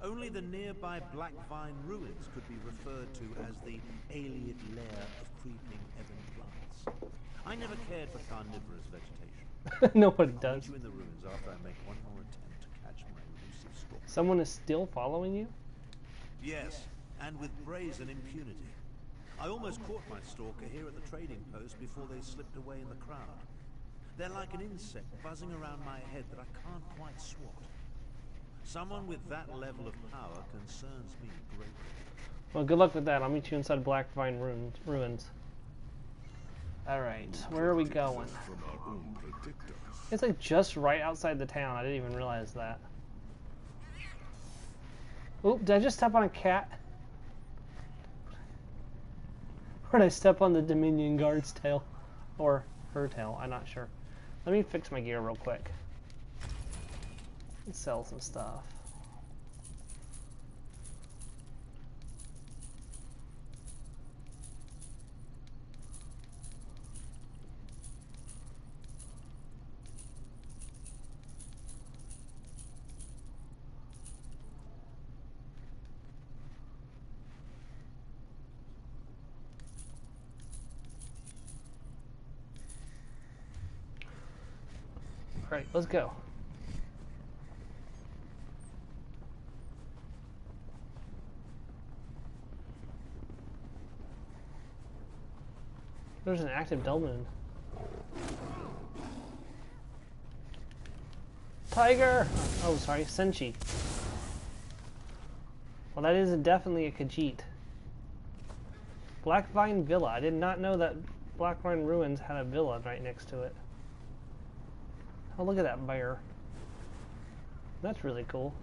Only the nearby Black Vine ruins could be referred to as the alien lair of creeping ebony plants. I never cared for carnivorous vegetation. Nobody I'll does. meet you in the ruins after I make one more attempt to catch my elusive stalker. Someone is still following you? Yes, and with brazen impunity. I almost caught my stalker here at the trading post before they slipped away in the crowd. They're like an insect buzzing around my head that I can't quite swat. Someone with that level of power concerns me greatly. Well, good luck with that. I'll meet you inside Black Vine ruins. Alright, where are we going? It's like just right outside the town. I didn't even realize that. Oop, did I just step on a cat? Or did I step on the Dominion Guard's tail? Or her tail, I'm not sure. Let me fix my gear real quick. Let's sell some stuff. Alright, let's go. There's an active Delmoon. Tiger! Oh, sorry, Senshi. Well, that is definitely a Khajiit. Black Vine Villa. I did not know that Black Vine Ruins had a villa right next to it. Oh, look at that bear. That's really cool.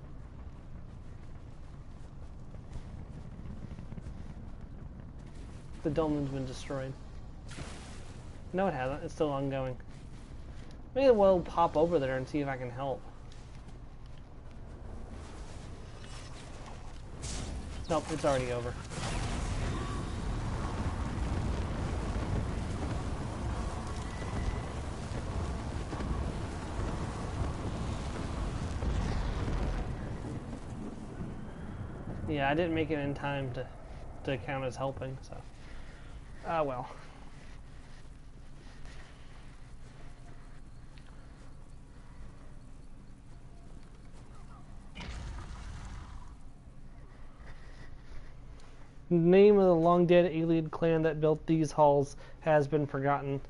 The Delmoon's been destroyed. No, it hasn't. It's still ongoing. Maybe we'll pop over there and see if I can help. Nope, it's already over. Yeah, I didn't make it in time to count as helping, so. Ah, well. The name of the long-dead alien clan that built these halls has been forgotten.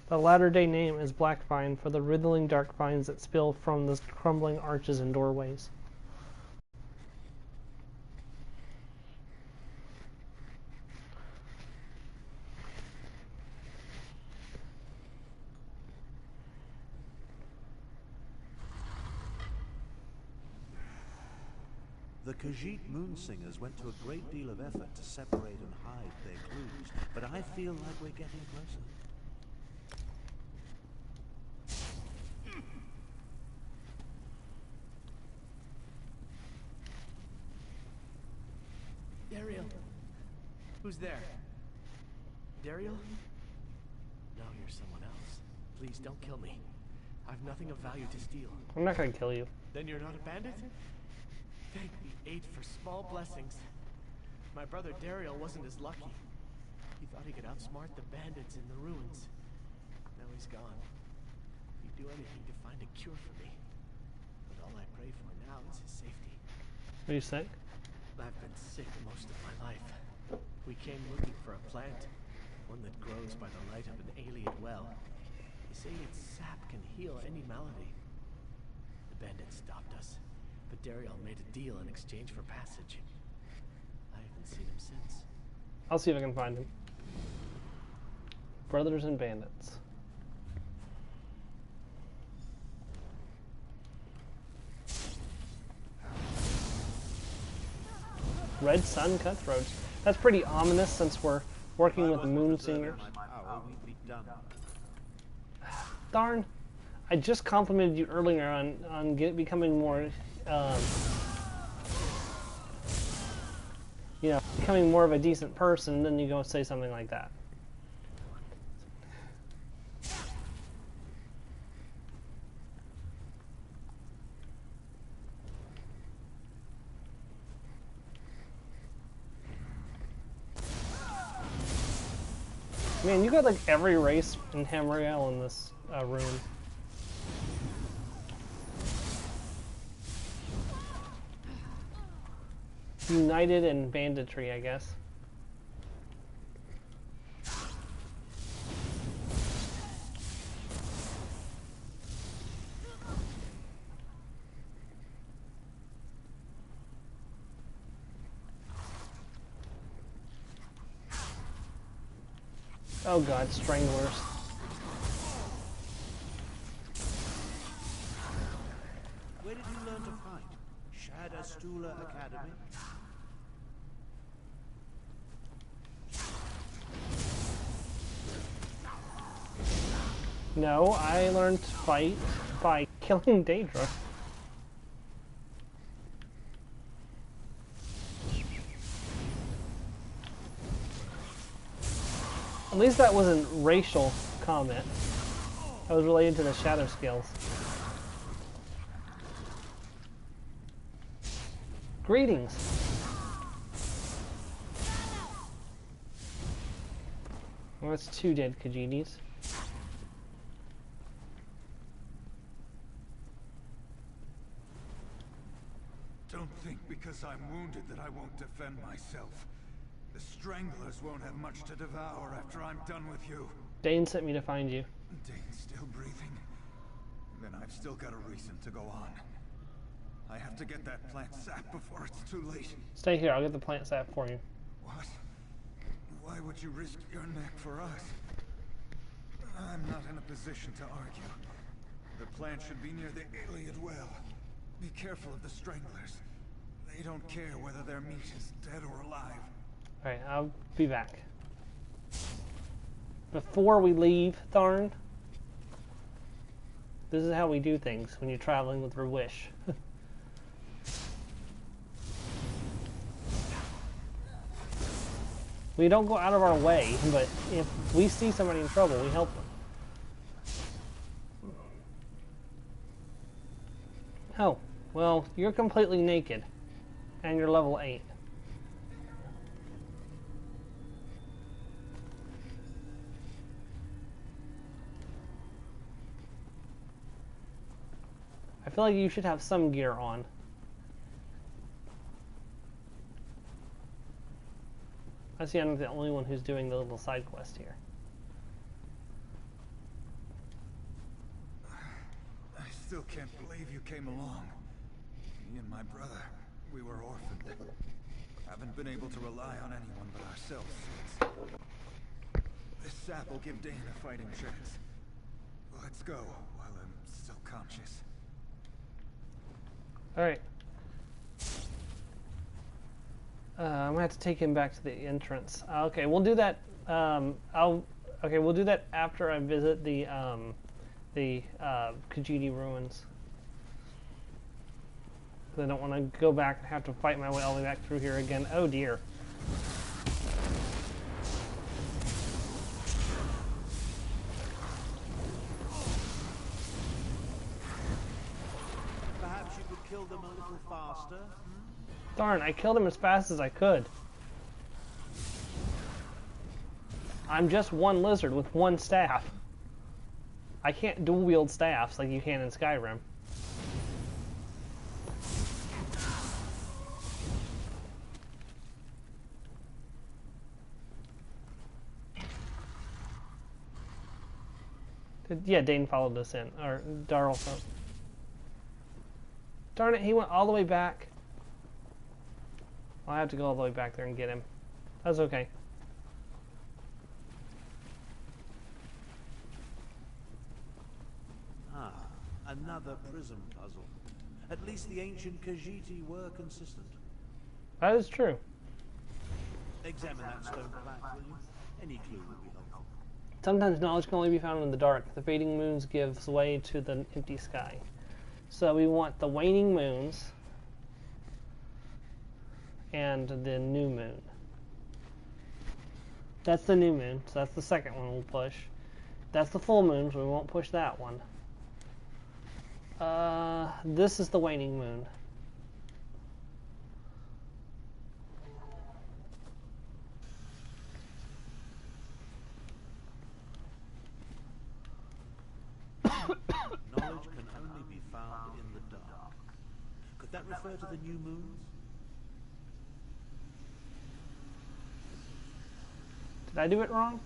The latter-day name is Blackvine for the writhing dark vines that spill from the crumbling arches and doorways. The Khajiit Moonsingers went to a great deal of effort to separate and hide their clues, but I feel like we're getting closer. Dariel! Who's there? Dariel? No, you're someone else. Please don't kill me. I've nothing of value to steal. I'm not gonna kill you. Then you're not a bandit? Thank the eight for small blessings. My brother Dariel wasn't as lucky. He thought he could outsmart the bandits in the ruins. Now he's gone. He'd do anything to find a cure for me. But all I pray for now is his safety. Are you sick? I've been sick most of my life. We came looking for a plant, one that grows by the light of an alien well. They say its sap can heal any malady. The bandits stopped us, but Daryl made a deal in exchange for passage. I haven't seen him since. I'll see if I can find him. Brothers and bandits. Red Sun Cutthroats. That's pretty ominous since we're working with moon singers. Darn. I just complimented you earlier on becoming more, you know, becoming more of a decent person, then you go and say something like that. Man, you got like every race in Hamriel in this room. United in banditry, I guess. Oh god, stranglers. Where did you learn to fight? Shadastula Academy? No, I learned to fight by killing Daedra. At least that wasn't racial comment. That was related to the shadow skills. Greetings. Well, that's 2 dead Khajiits. Don't think because I'm wounded that I won't defend myself. The Stranglers won't have much to devour after I'm done with you. Dane sent me to find you. Dane's still breathing? Then I've still got a reason to go on. I have to get that plant sap before it's too late. Stay here, I'll get the plant sap for you. What? Why would you risk your neck for us? I'm not in a position to argue. The plant should be near the Iliad well. Be careful of the Stranglers. They don't care whether their meat is dead or alive. Alright, I'll be back. Before we leave, Tharn, this is how we do things when you're traveling with Reewish. We don't go out of our way, but if we see somebody in trouble, we help them. Oh, well, you're completely naked, and you're level 8. I feel like you should have some gear on. I see I'm the only one who's doing the little side quest here. I still can't believe you came along. Me and my brother, we were orphaned. Haven't been able to rely on anyone but ourselves since. This sap will give Dane a fighting chance. Let's go while I'm still conscious. Alright. I'm gonna have to take him back to the entrance. Okay, we'll do that. We'll do that after I visit the Khajiit ruins. I don't want to go back and have to fight my way all the way back through here again. Oh dear. Perhaps you could kill them a little faster? Darn, I killed him as fast as I could. I'm just one lizard with one staff. I can't dual wield staffs like you can in Skyrim. Yeah, Dane followed us in. Or Darrell followed. Darn it, he went all the way back. I'll have to go all the way back there and get him. That's okay. Ah, another prism puzzle. At least the ancient Khajiit were consistent. That is true. Examine that stone plaque, will you? Any clue would be helpful. Sometimes knowledge can only be found in the dark. The fading moons gives way to the empty sky. So we want the waning moons and the new moon. That's the new moon, so that's the second one we'll push. That's the full moon, so we won't push that one. This is the waning moon. Knowledge can only be found in the dark. Could that refer to the new moons? Did I do it wrong?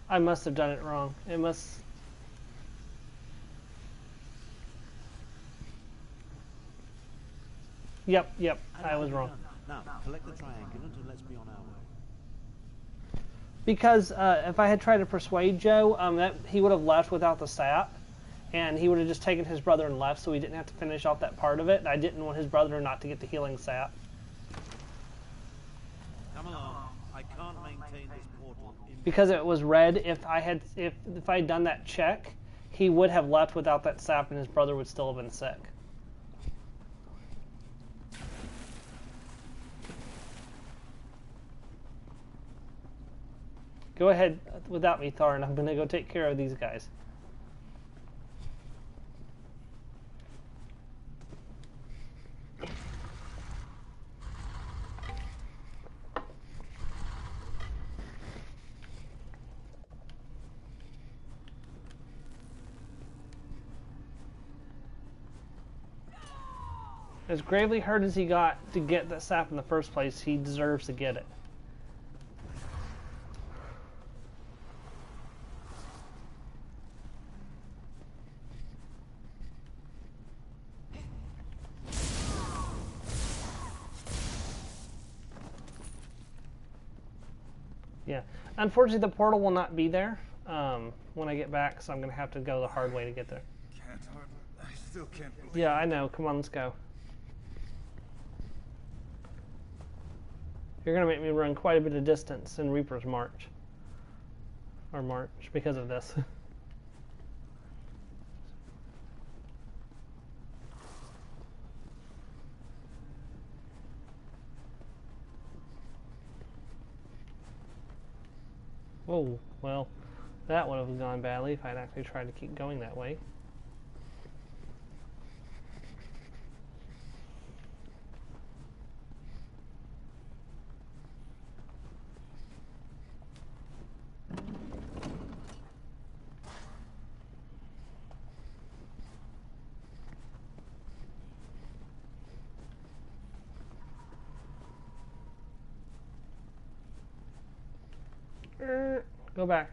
I must have done it wrong. It must... Yep, I was wrong. Now, collect the triangulant and let's be on our way. Because if I had tried to persuade Joe, he would have left without the sap, and he would have just taken his brother and left, so he didn't have to finish off that part of it. I didn't want his brother not to get the healing sap. Come along. I can't maintain this portal. Because it was red, if I had done that check, he would have left without that sap, and his brother would still have been sick. Go ahead without me, Thar, and I'm going to go take care of these guys. As gravely hurt as he got to get that sap in the first place, he deserves to get it. Yeah, unfortunately the portal will not be there when I get back, so I'm going to have to go the hard way to get there. I still can't believe Yeah, I know. Come on, let's go. You're going to make me run quite a bit of distance in Reaper's March. Or March, because of this. Oh, well, that would have gone badly if I'd actually tried to keep going that way. Go back.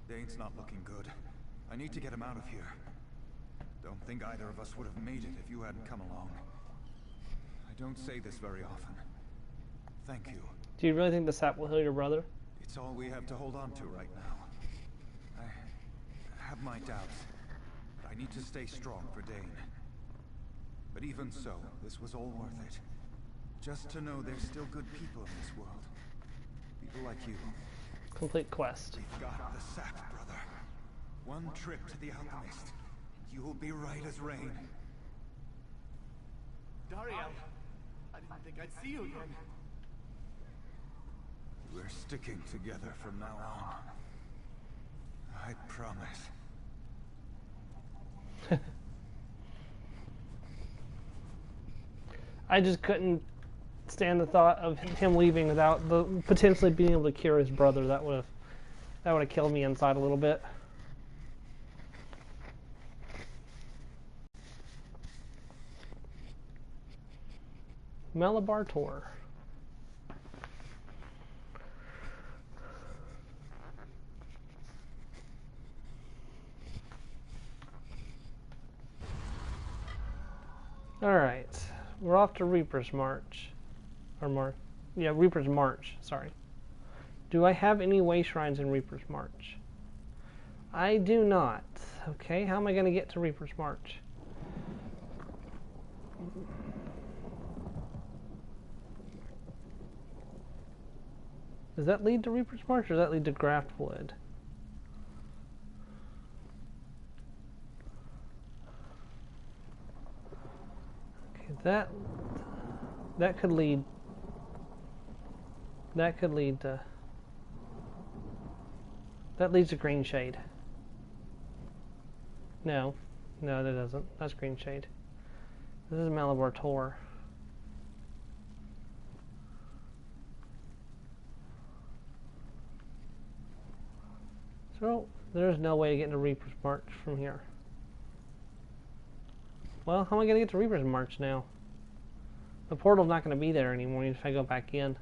Dane's not looking good. I need to get him out of here. Don't think either of us would have made it if you hadn't come along. I don't say this very often. Thank you. Do you really think the sap will heal your brother? It's all we have to hold on to right now. I have my doubts. I need to stay strong for Dane. But even so, this was all worth it. Just to know there's still good people in this world. People like you. Complete quest. We've got the sap, brother. One trip to the alchemist, and you will be right as rain. Dariel, I didn't think I'd see you again. We're sticking together from now on. I promise. I just couldn't stand the thought of him leaving without potentially being able to cure his brother. That would have killed me inside a little bit. Malabar Tour. Alright, we're off to Reaper's March. Reaper's March, sorry. Do I have any way shrines in Reaper's March? I do not. Okay, how am I going to get to Reaper's March? Does that lead to Reaper's March, or does that lead to Graftwood? Okay, that could lead to... That leads to Green Shade. No, that doesn't. That's Green Shade. This is Malabar Tor. So, there's no way to get into Reaper's March from here. Well, how am I going to get to Reaper's March now? The portal's not going to be there anymore if I go back in.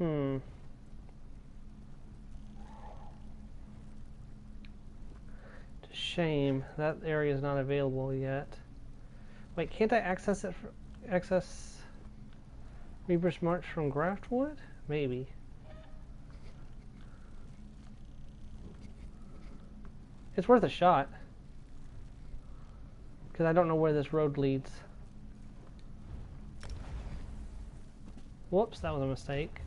It's a shame. That area is not available yet. Wait, can't I access Reaper's March from Graftwood? Maybe. It's worth a shot. Because I don't know where this road leads. Whoops, that was a mistake.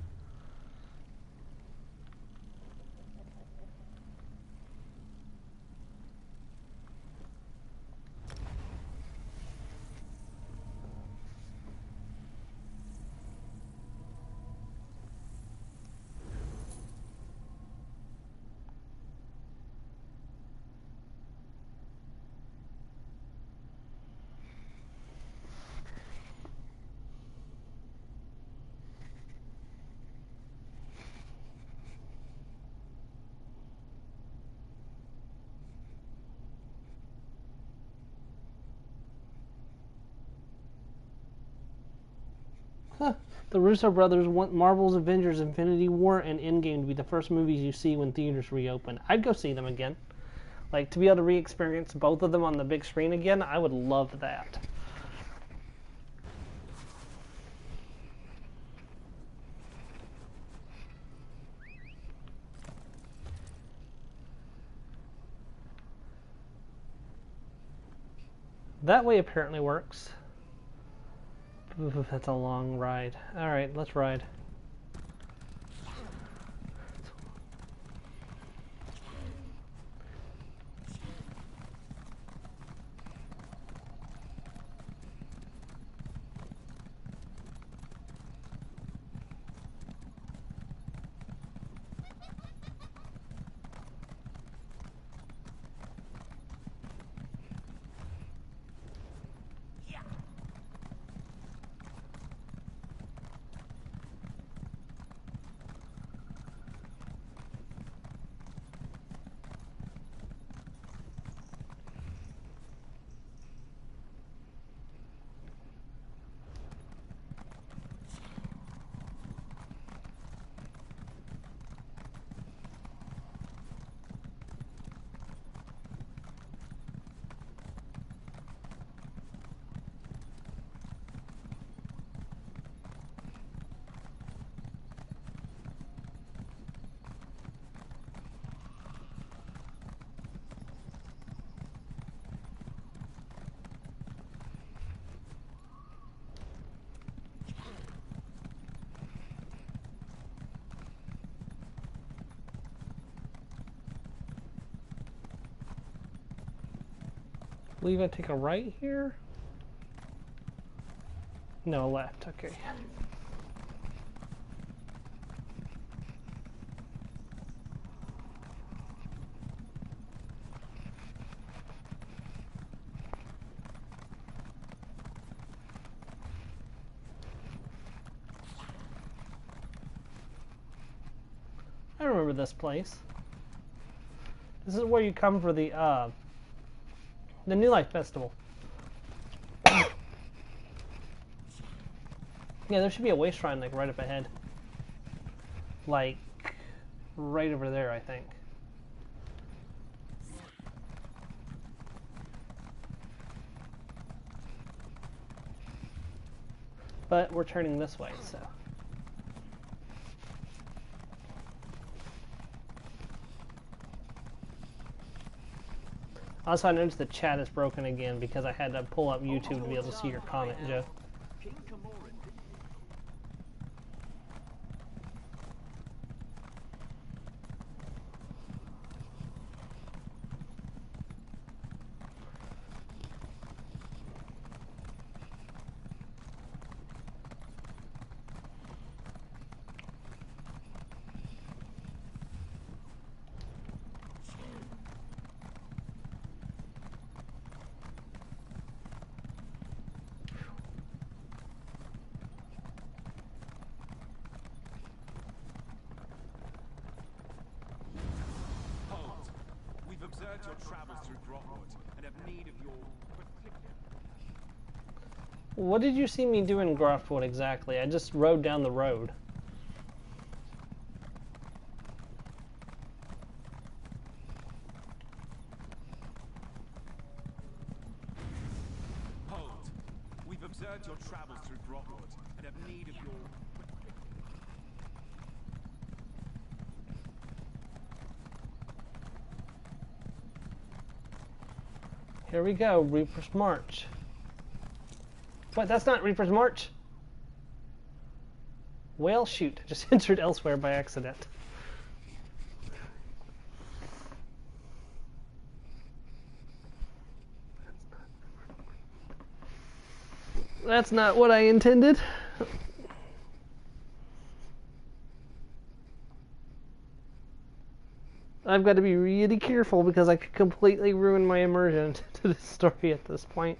The Russo brothers want Marvel's Avengers, Infinity War, and Endgame to be the first movies you see when theaters reopen. I'd go see them again. Like, to be able to re-experience both of them on the big screen again, I would love that. That way apparently works. Ooh, that's a long ride. Alright, let's ride. I believe I take a right here? No, left, okay. remember this place. This is where you come for the New Life Festival. Yeah, there should be a way shrine like right up ahead. Like right over there, I think. But we're turning this way, so. Also, I noticed the chat is broken again because I had to pull up YouTube to be able to see your comment, Joe. Your travels through Grotwood and have need of your particular... What did you see me do in Grotwood exactly? I just rode down the road. Hold. We've observed your travels through Grotwood and have need of your... Here we go, Reaper's March. What, that's not Reaper's March? Well, shoot, I just entered elsewhere by accident. That's not what I intended. I've got to be really careful because I could completely ruin my immersion to this story at this point.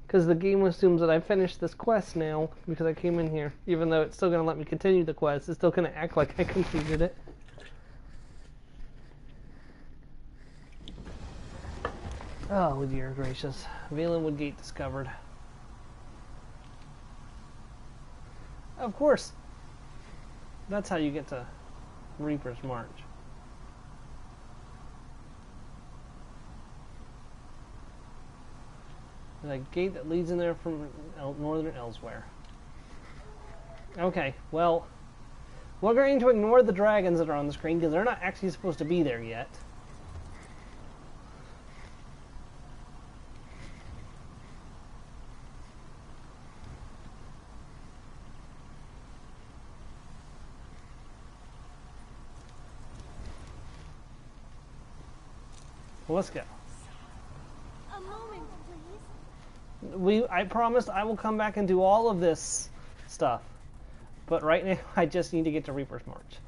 Because the game assumes that I finished this quest now because I came in here. Even though it's still going to let me continue the quest, it's still going to act like I completed it. Oh, dear gracious. Valenwood Gate discovered. Of course. That's how you get to Reaper's March. There's a gate that leads in there from northern Elsewhere. Okay, well, we're going to ignore the dragons that are on the screen because they're not actually supposed to be there yet. Well, let's go. A moment, please. I promised I will come back and do all of this stuff. But right now, I just need to get to Reaper's March.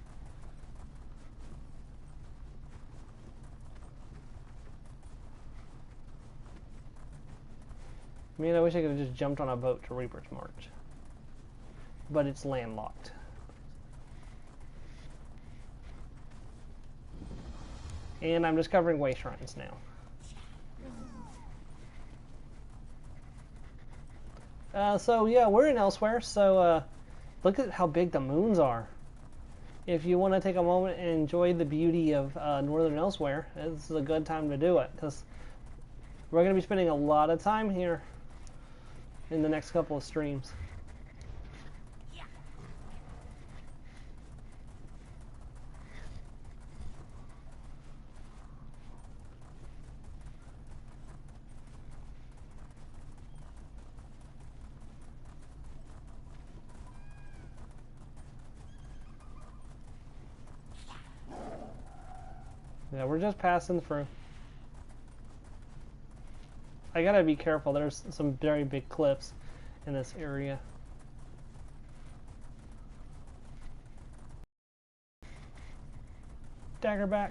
I mean, I wish I could have just jumped on a boat to Reaper's March. But it's landlocked. And I'm discovering way shrines now. So yeah, we're in Elsewhere, so look at how big the moons are. If you want to take a moment and enjoy the beauty of northern Elsewhere, this is a good time to do it, because we're going to be spending a lot of time here in the next couple of streams. Yeah, we're just passing through. I gotta be careful, there's some very big cliffs in this area. Daggerback.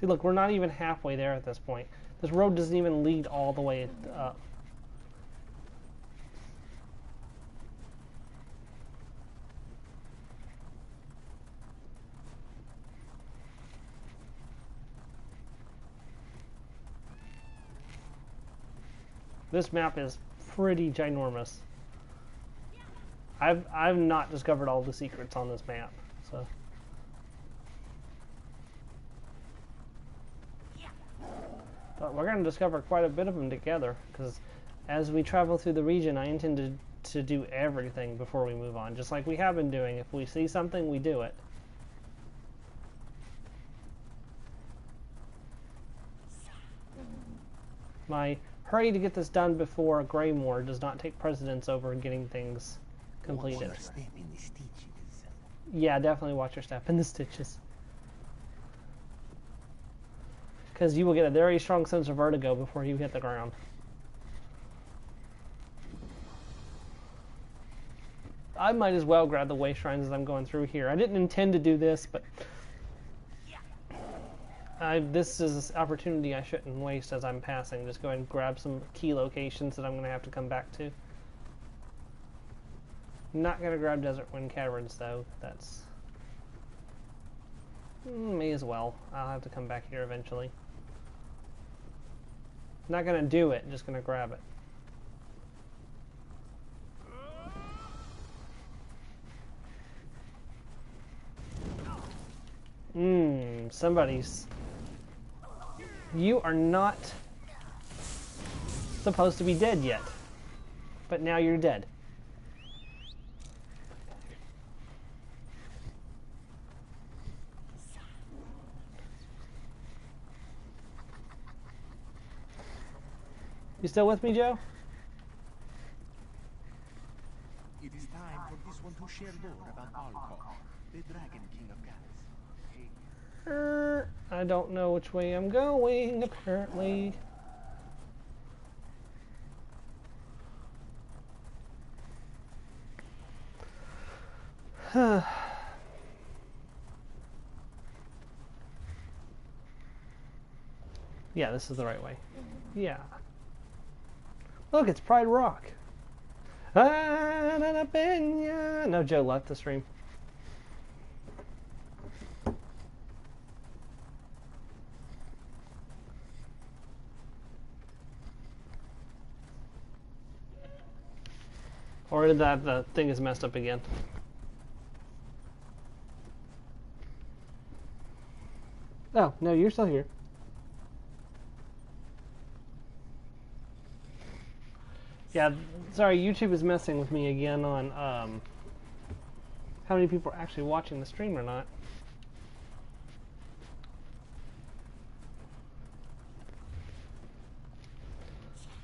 See, look, we're not even halfway there at this point. This road doesn't even lead all the way up. This map is pretty ginormous. I've not discovered all the secrets on this map, so. But we're going to discover quite a bit of them together, because as we travel through the region, I intend to do everything before we move on, just like we have been doing. If we see something, we do it. My hurry to get this done before Greymore does not take precedence over getting things completed. Watch your step in the stitches. Yeah, definitely watch your step in the stitches. Because you will get a very strong sense of vertigo before you hit the ground. I might as well grab the way shrines as I'm going through here. I didn't intend to do this, but this is an opportunity I shouldn't waste as I'm passing. Just go ahead and grab some key locations that I'm going to have to come back to. Not going to grab Desert Wind Caverns, though. That's... may as well. I'll have to come back here eventually. Not going to do it, just going to grab it. Somebody's... You are not supposed to be dead yet. But now you're dead. You still with me, Joe? It is time for this one to share more about Alcor, the Dragon King of Gallus. I don't know which way I'm going, apparently. Yeah, this is the right way. Yeah. Look, it's Pride Rock. No, Joe left the stream. Or did the thing is messed up again? Oh, no, you're still here. Yeah, sorry, YouTube is messing with me again on how many people are actually watching the stream or not.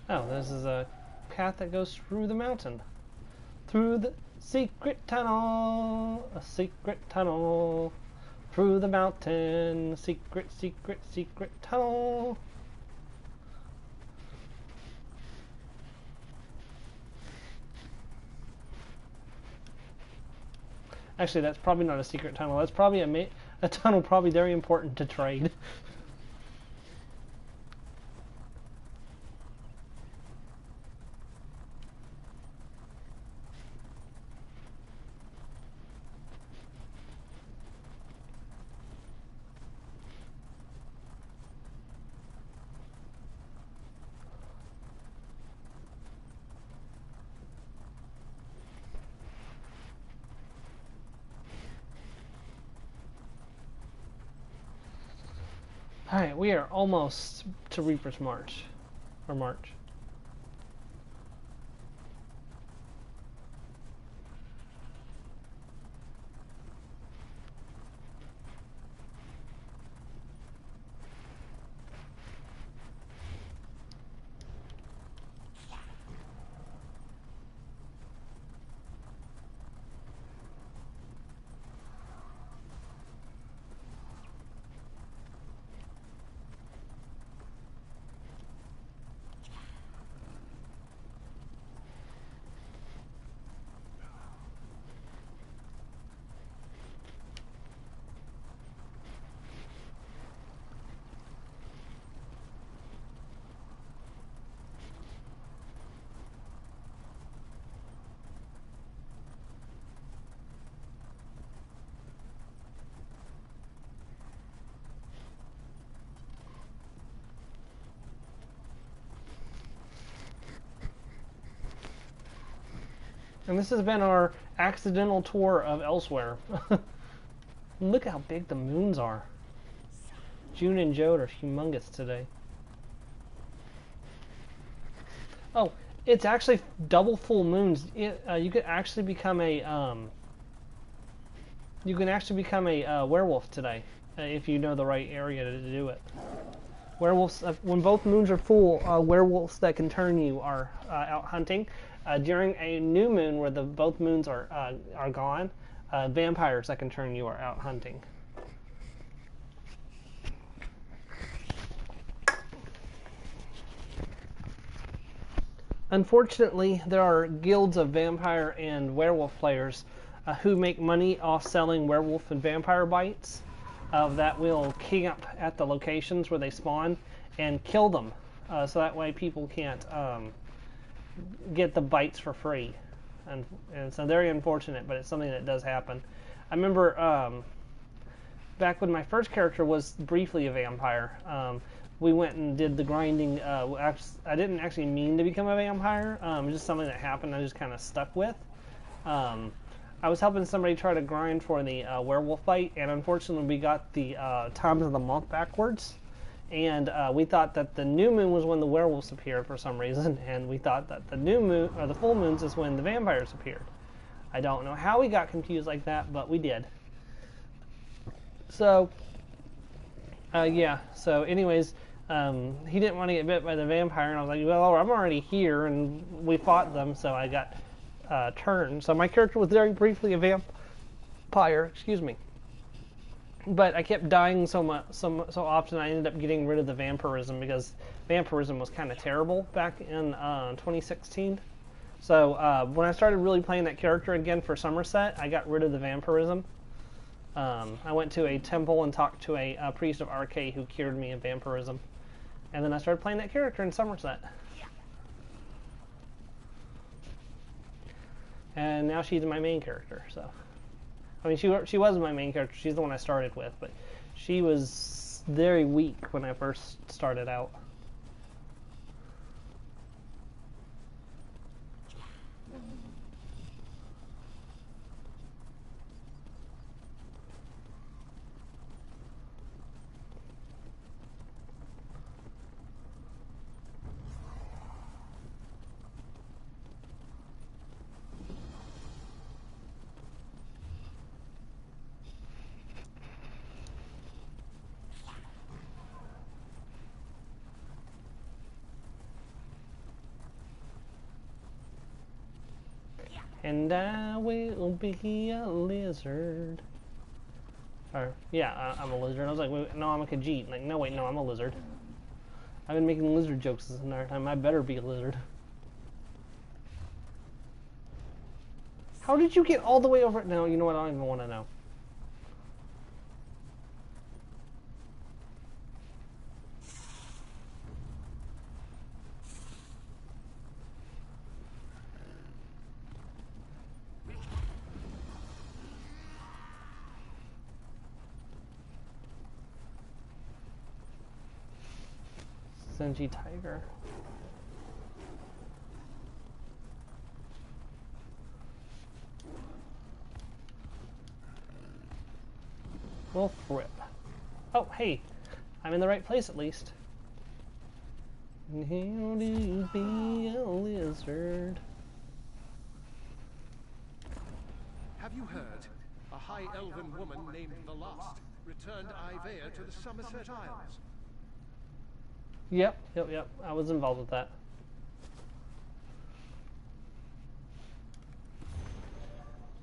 Oh, this is a path that goes through the mountain. Through the secret tunnel, a secret tunnel. Through the mountain, secret, secret, secret tunnel. Actually, that's probably not a secret tunnel. That's probably a tunnel probably very important to trade. Alright, we are almost to Reaper's March. Or March. And this has been our accidental tour of Elsewhere. Look how big the moons are. June and Jode are humongous today. Oh, it's actually double full moons. You could actually become a werewolf today if you know the right area to do it. Werewolves, when both moons are full, werewolves that can turn you are out hunting. During a new moon where both moons are gone, vampires that can turn you are out hunting. Unfortunately, there are guilds of vampire and werewolf players who make money off selling werewolf and vampire bites that will camp at the locations where they spawn and kill them. So that way people can't get the bites for free. And it's very unfortunate, but it's something that does happen. I remember back when my first character was briefly a vampire, we went and did the grinding. I didn't actually mean to become a vampire. It was just something that happened I just kind of stuck with. I was helping somebody try to grind for the werewolf fight, and unfortunately we got the times of the month backwards. And we thought that the new moon was when the werewolves appeared for some reason, and we thought that the new moon, or the full moons, is when the vampires appeared. I don't know how we got confused like that, but we did. So, yeah. So, anyways, he didn't want to get bit by the vampire, and I was like, well, I'm already here, and we fought them, so I got turned. So my character was very briefly a vampire. Excuse me. But I kept dying so often I ended up getting rid of the vampirism because vampirism was kind of terrible back in 2016. So when I started really playing that character again for Somerset, I got rid of the vampirism. I went to a temple and talked to a priest of Arcade who cured me of vampirism. And then I started playing that character in Somerset. And now she's my main character, so... I mean, she was my main character. She's the one I started with, but she was very weak when I first started out. And I will be a lizard. Or, yeah, I'm a lizard. I was like, wait, no, I'm a Khajiit. Like, no, wait, no, I'm a lizard. I've been making lizard jokes this entire time. I better be a lizard. How did you get all the way over? No, you know what? I don't even want to know. Senji Tiger. Well, rip. Oh, hey, I'm in the right place at least. How do you be a lizard? Have you heard? A high elven woman named the Lost returned Ivea to the Somerset Isles. Yep. I was involved with that.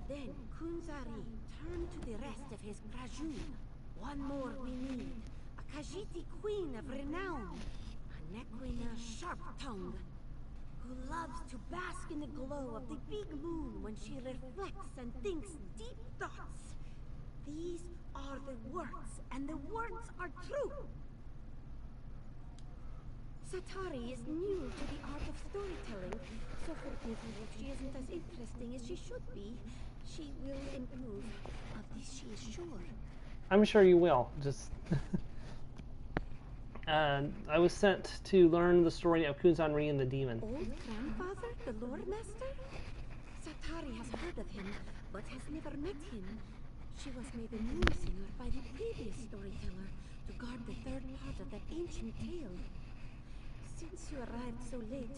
Then Kunzari turned to the rest of his Krajun. One more we need. A Khajiiti queen of renown. A Nequina sharp-tongued. Who loves to bask in the glow of the big moon when she reflects and thinks deep thoughts. These are the words, and the words are true. Satari is new to the art of storytelling, so forgive her if she isn't as interesting as she should be. She will improve. Of this she is sure. I'm sure you will. Just... I was sent to learn the story of Kuzanri and the Demon. Old grandfather, the Lord Master? Satari has heard of him, but has never met him. She was made a moonsinger by the previous storyteller to guard the third part of that ancient tale. Since you arrived so late,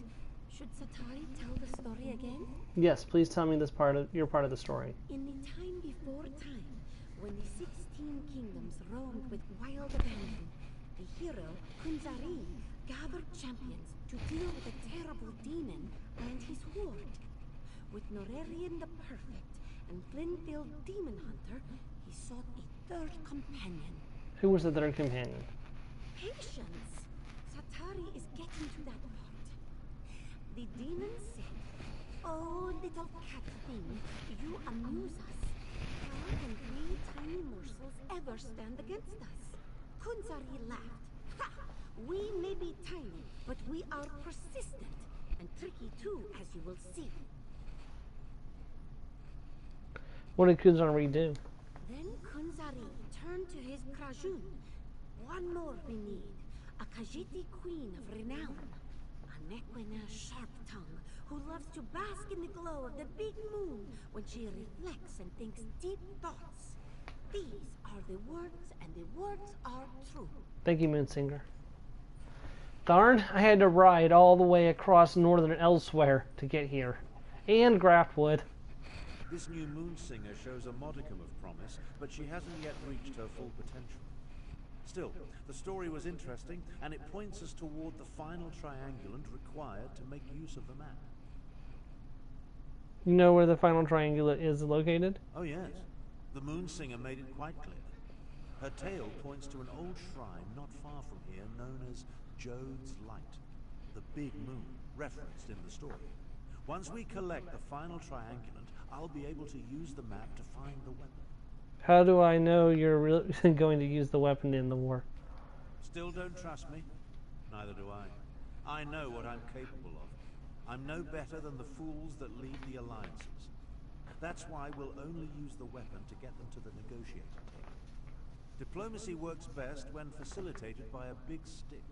should Satari tell the story again? Yes, please tell me this part of your part of the story. In the time before time, when the 16 kingdoms roamed with wild abandon, the hero, Kunzari, gathered champions to deal with a terrible demon and his ward. With Norarian the Perfect and Flynfield Demon Hunter, he sought a third companion. Who was the third companion? Patience! Satari is getting to that part. The demon said, "Oh, little cat thing, you amuse us. How can 3 tiny morsels ever stand against us?" Kunzari laughed. "Ha! We may be tiny, but we are persistent, and tricky too, as you will see." What did Kunzari do? Then Kunzari turned to his Krajun. "One more we need. A Khajiiti queen of renown. A Nequena sharp-tongue who loves to bask in the glow of the big moon when she reflects and thinks deep thoughts. These are the words, and the words are true." Thank you, Moonsinger. Darn, I had to ride all the way across northern Elsewhere to get here. And Graftwood. This new Moonsinger shows a modicum of promise, but she hasn't yet reached her full potential. Still, the story was interesting, and it points us toward the final triangulant required to make use of the map. You know where the final triangular is located? Oh yes, the Moonsinger made it quite clear. Her tale points to an old shrine not far from here known as Jode's Light, the Big Moon, referenced in the story. Once we collect the final triangulant, I'll be able to use the map to find the weapon. How do I know you're going to use the weapon in the war? Still don't trust me? Neither do I. I know what I'm capable of. I'm no better than the fools that lead the alliances. That's why we'll only use the weapon to get them to the negotiating table. Diplomacy works best when facilitated by a big stick.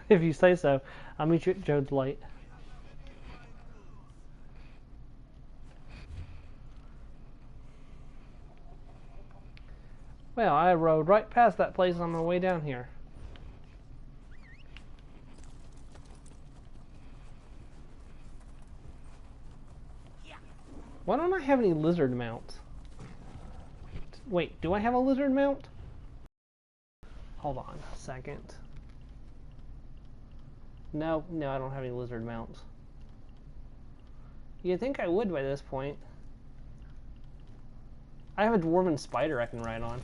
If you say so. I'll meet you at Jode's Light. Well, I rode right past that place on my way down here. Why don't I have any lizard mounts? Wait, do I have a lizard mount? Hold on a second. No, I don't have any lizard mounts. You'd think I would by this point. I have a dwarven spider I can ride on.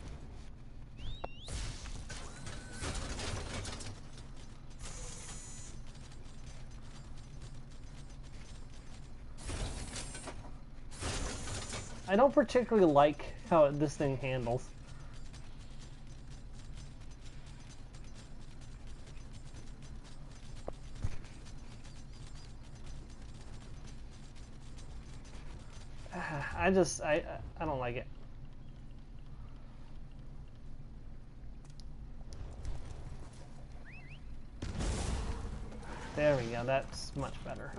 I don't particularly like how this thing handles. I don't like it. There we go, that's much better.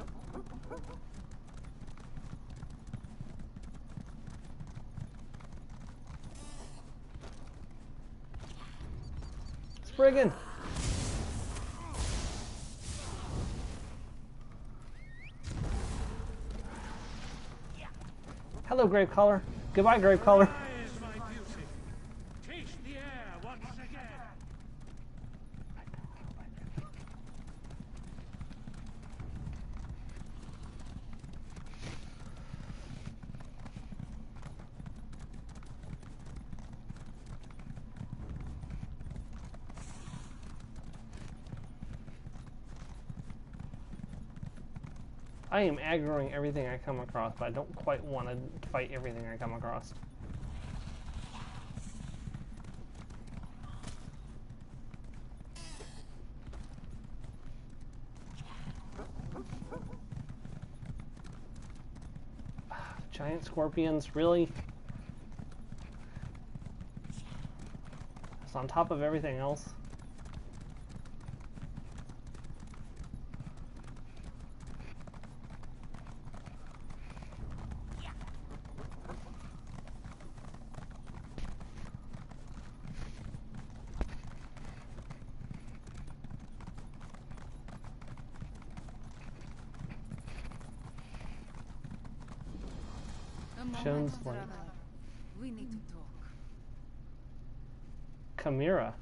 Spriggan! Hello, Gravecaller. Goodbye, Gravecaller. Taste the air once again. I am aggroing everything I come across, but I don't quite want to fight everything I come across. Giant scorpions, really? It's on top of everything else. Jones Light. traveler. We need to talk. Chimera.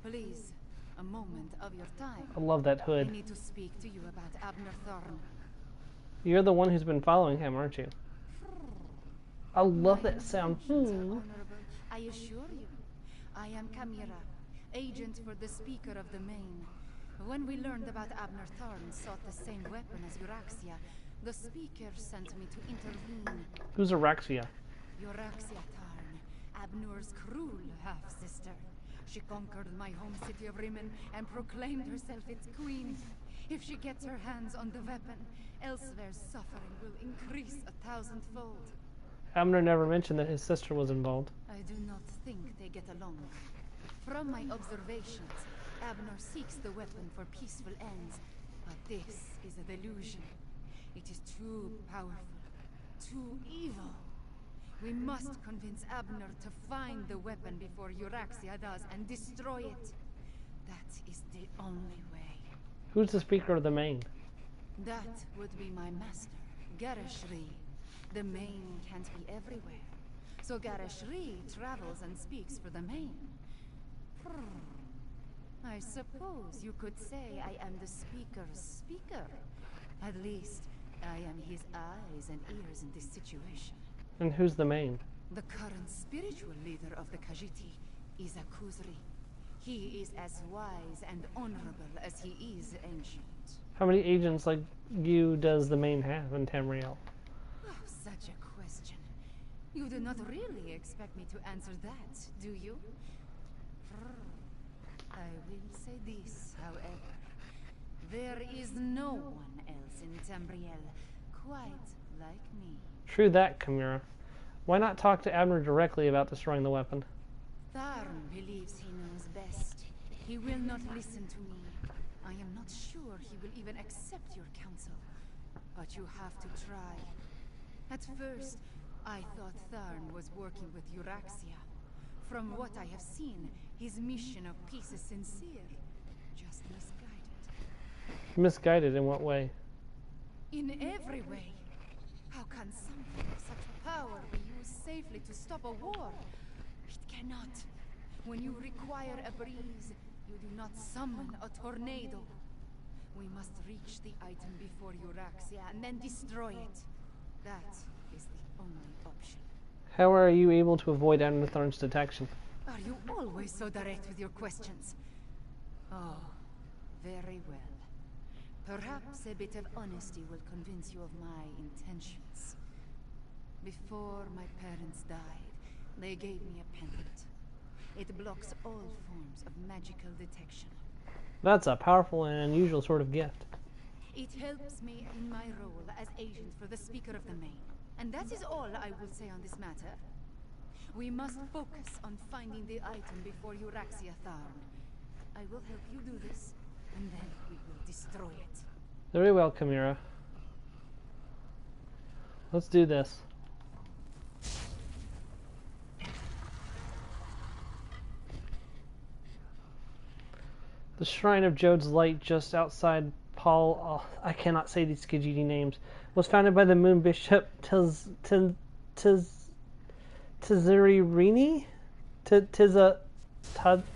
Please, a moment of your time. I love that hood. I need to speak to you about Abner Thorn. You're the one who's been following him, aren't you? I love that sound. Honorable, I assure you, I am Chimera, agent for the Speaker of the Main. When we learned about Abner Thorn sought the same weapon as Euraxia, the Speaker sent me to intervene. Who's Araxia? Euraxia Tarn, Abner's cruel half-sister. She conquered my home city of Rimmon and proclaimed herself its queen. If she gets her hands on the weapon, elsewhere's suffering will increase 1,000-fold. Abner never mentioned that his sister was involved. I do not think they get along. From my observations, Abner seeks the weapon for peaceful ends, but this is a delusion. It is too powerful, too evil. We must convince Abner to find the weapon before Euraxia does and destroy it. That is the only way. Who's the Speaker of the Main? That would be my master, Garashri. The Main can't be everywhere, so Garashri travels and speaks for the Main. I suppose you could say I am the Speaker's speaker. At least, I am his eyes and ears in this situation. And who's the Main? The current spiritual leader of the Khajiit is Akuzri. He is as wise and honorable as he is ancient. How many agents like you does the Main have in Tamriel? Oh, such a question. You do not really expect me to answer that, do you? I will say this, however. There is no one else in Tamriel quite like me. True that, Chimera. Why not talk to Abner directly about destroying the weapon? Tharn believes he knows best. He will not listen to me. I am not sure he will even accept your counsel. But you have to try. At first, I thought Tharn was working with Euraxia. From what I have seen, his mission of peace is sincere, just misguided. Misguided in what way? In every way. How can something of such power be used safely to stop a war? It cannot. When you require a breeze, you do not summon a tornado. We must reach the item before Euraxia and then destroy it. That is the only option. How are you able to avoid Abner Thorn's detection? Are you always so direct with your questions? Oh, very well. Perhaps a bit of honesty will convince you of my intentions. Before my parents died, they gave me a pendant. It blocks all forms of magical detection. That's a powerful and unusual sort of gift. It helps me in my role as agent for the Speaker of the Main. And that is all I will say on this matter. We must focus on finding the item before Euraxia Tharn. I will help you do this, and then we will destroy it. Very well, Chimera. Let's do this. The Shrine of Jode's Light, just outside Paul, I cannot say these Khajiit names, was founded by the Moon Bishop Tizaririni?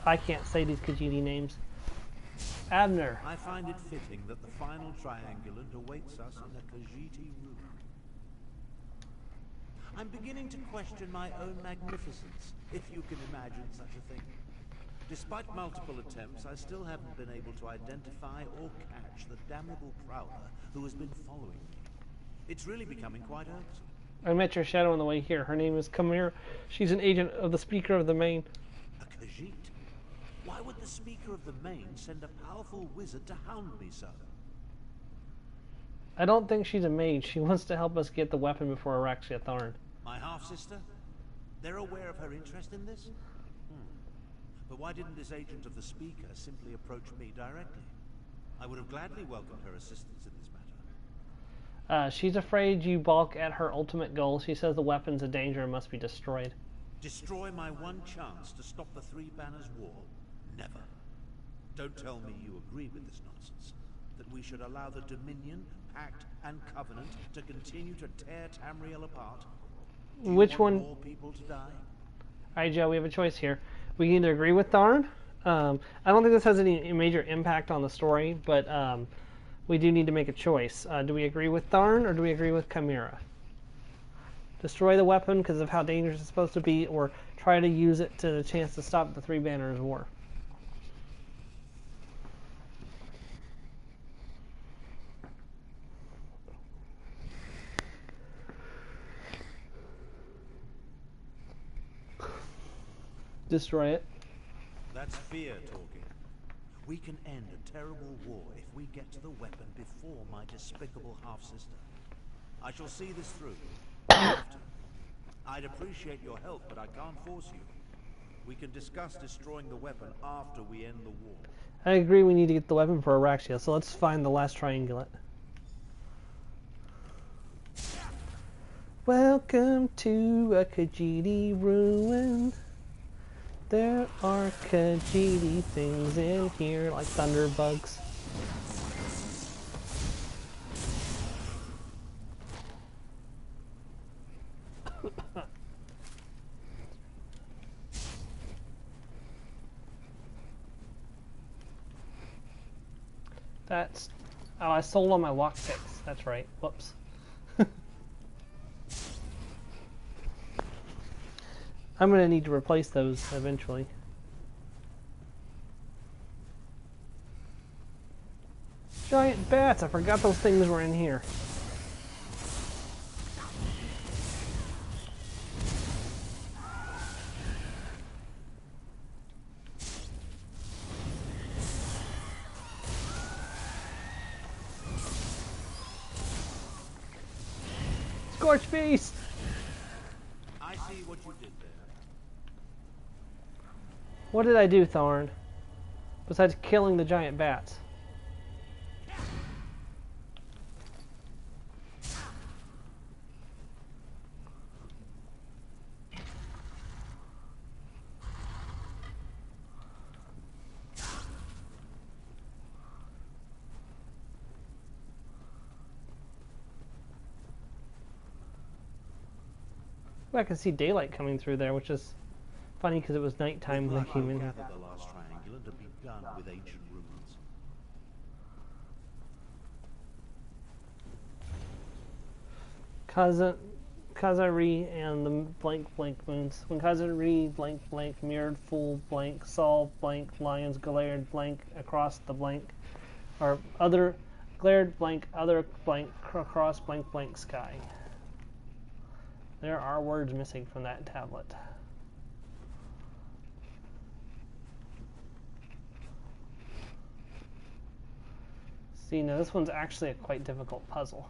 I can't say these Khajiit names. Abner. I find it fitting that the final triangulant awaits us in a Khajiit room. I'm beginning to question my own magnificence, if you can imagine such a thing. Despite multiple attempts, I still haven't been able to identify or catch the damnable prowler who has been following me. It's really becoming quite irksome. I met your shadow on the way here. Her name is Chimera. She's an agent of the Speaker of the Main. A Khajiit? Why would the Speaker of the Main send a powerful wizard to hound me so? I don't think she's a mage. She wants to help us get the weapon before Euraxia Tharn. My half-sister? They're aware of her interest in this? But why didn't this agent of the Speaker simply approach me directly? I would have gladly welcomed her assistance in this matter. She's afraid you balk at her ultimate goal. She says the weapon's a danger and must be destroyed. Destroy my one chance to stop the Three Banners War? Never. Don't tell me you agree with this nonsense. That we should allow the Dominion, Pact and Covenant to continue to tear Tamriel apart? Which one? More people to die? Alright, Joe, we have a choice here. We can either agree with Tharn. I don't think this has any major impact on the story, but we do need to make a choice. Do we agree with Tharn or do we agree with Chimera? Destroy the weapon because of how dangerous it's supposed to be, or try to use it to a chance to stop the Three Banners War? Destroy it. That's fear talking. We can end a terrible war if we get to the weapon before my despicable half-sister. I shall see this through. I'd appreciate your help, but I can't force you. We can discuss destroying the weapon after we end the war. I agree we need to get the weapon for Araxia, so let's find the last triangulate. Welcome to a Khajiit ruin. There are Khajiit things in here, like thunderbugs. That's... Oh, I sold all my lockpicks. That's right. Whoops. I'm going to need to replace those eventually. Giant bats! I forgot those things were in here. Scorch Beast! I see what you did there. What did I do, Tharn? Besides killing the giant bats? I can see daylight coming through there, which is funny because it was nighttime when I came in. The last triangular to be done with ancient ruins. Khazari and the blank moons. When Khazari blank mirrored full blank saw blank lions glared blank across the blank, or other glared blank other blank across blank sky. There are words missing from that tablet. See, now this one's actually a quite difficult puzzle.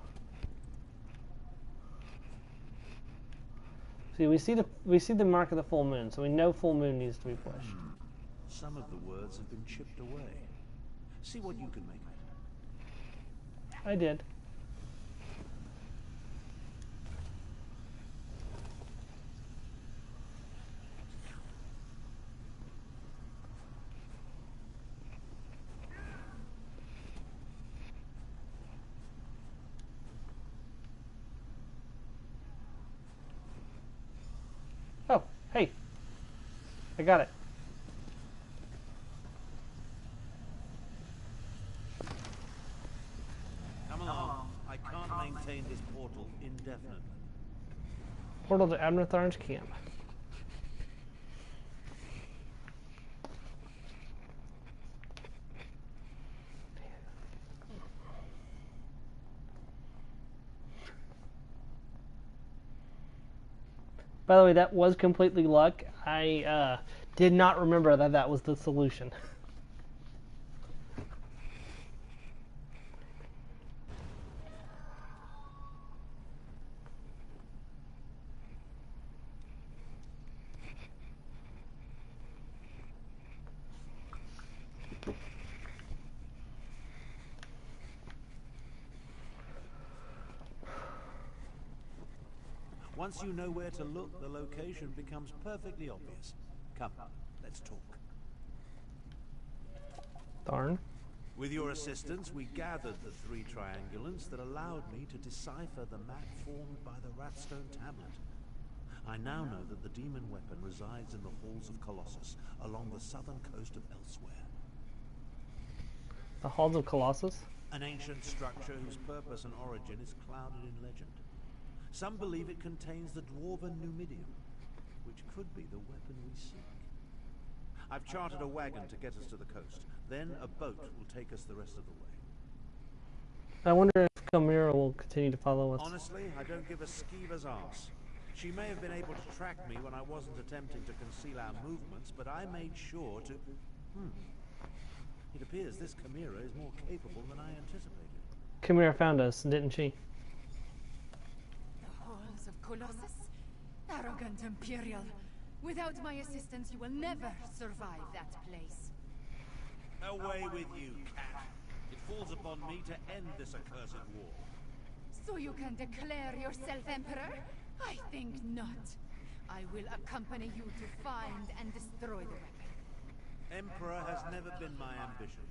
See, we see the mark of the full moon, so we know full moon needs to be pushed. Some of the words have been chipped away. See what you can make of it. I did. Oh, hey. I got it. Come along. I can't maintain this portal indefinitely. Portal to Admiral Tharn's camp. By the way, that was completely luck. I did not remember that that was the solution. Once you know where to look, the location becomes perfectly obvious. Come, let's talk. Darn. With your assistance, we gathered the 3 triangulants that allowed me to decipher the map formed by the Ratstone tablet. I now know that the demon weapon resides in the halls of Colossus, along the southern coast of Elsewhere. The halls of Colossus? An ancient structure whose purpose and origin is clouded in legend. Some believe it contains the dwarven Numidium, which could be the weapon we seek. I've chartered a wagon to get us to the coast. Then a boat will take us the rest of the way. I wonder if Chimera will continue to follow us. Honestly, I don't give a skeever's arse. She may have been able to track me when I wasn't attempting to conceal our movements, but I made sure to... It appears this Chimera is more capable than I anticipated. Chimera found us, didn't she? The halls of Colossus? Arrogant Imperial. Without my assistance, you will never survive that place. Away with you, cat. It falls upon me to end this accursed war. So you can declare yourself Emperor? I think not. I will accompany you to find and destroy the weapon. Emperor has never been my ambition.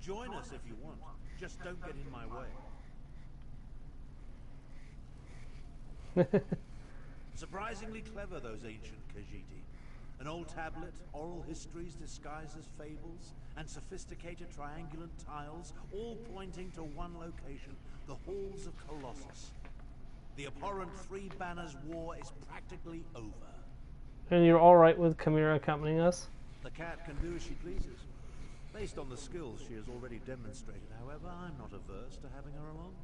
Join us if you want. Just don't get in my way. Surprisingly clever, those ancient Khajiit. An old tablet, oral histories disguised as fables, and sophisticated triangulant tiles, all pointing to one location, the halls of Colossus. The abhorrent 3 Banners War is practically over. And you're alright with Chimera accompanying us? The cat can do as she pleases. Based on the skills she has already demonstrated, however, I'm not averse to having her along.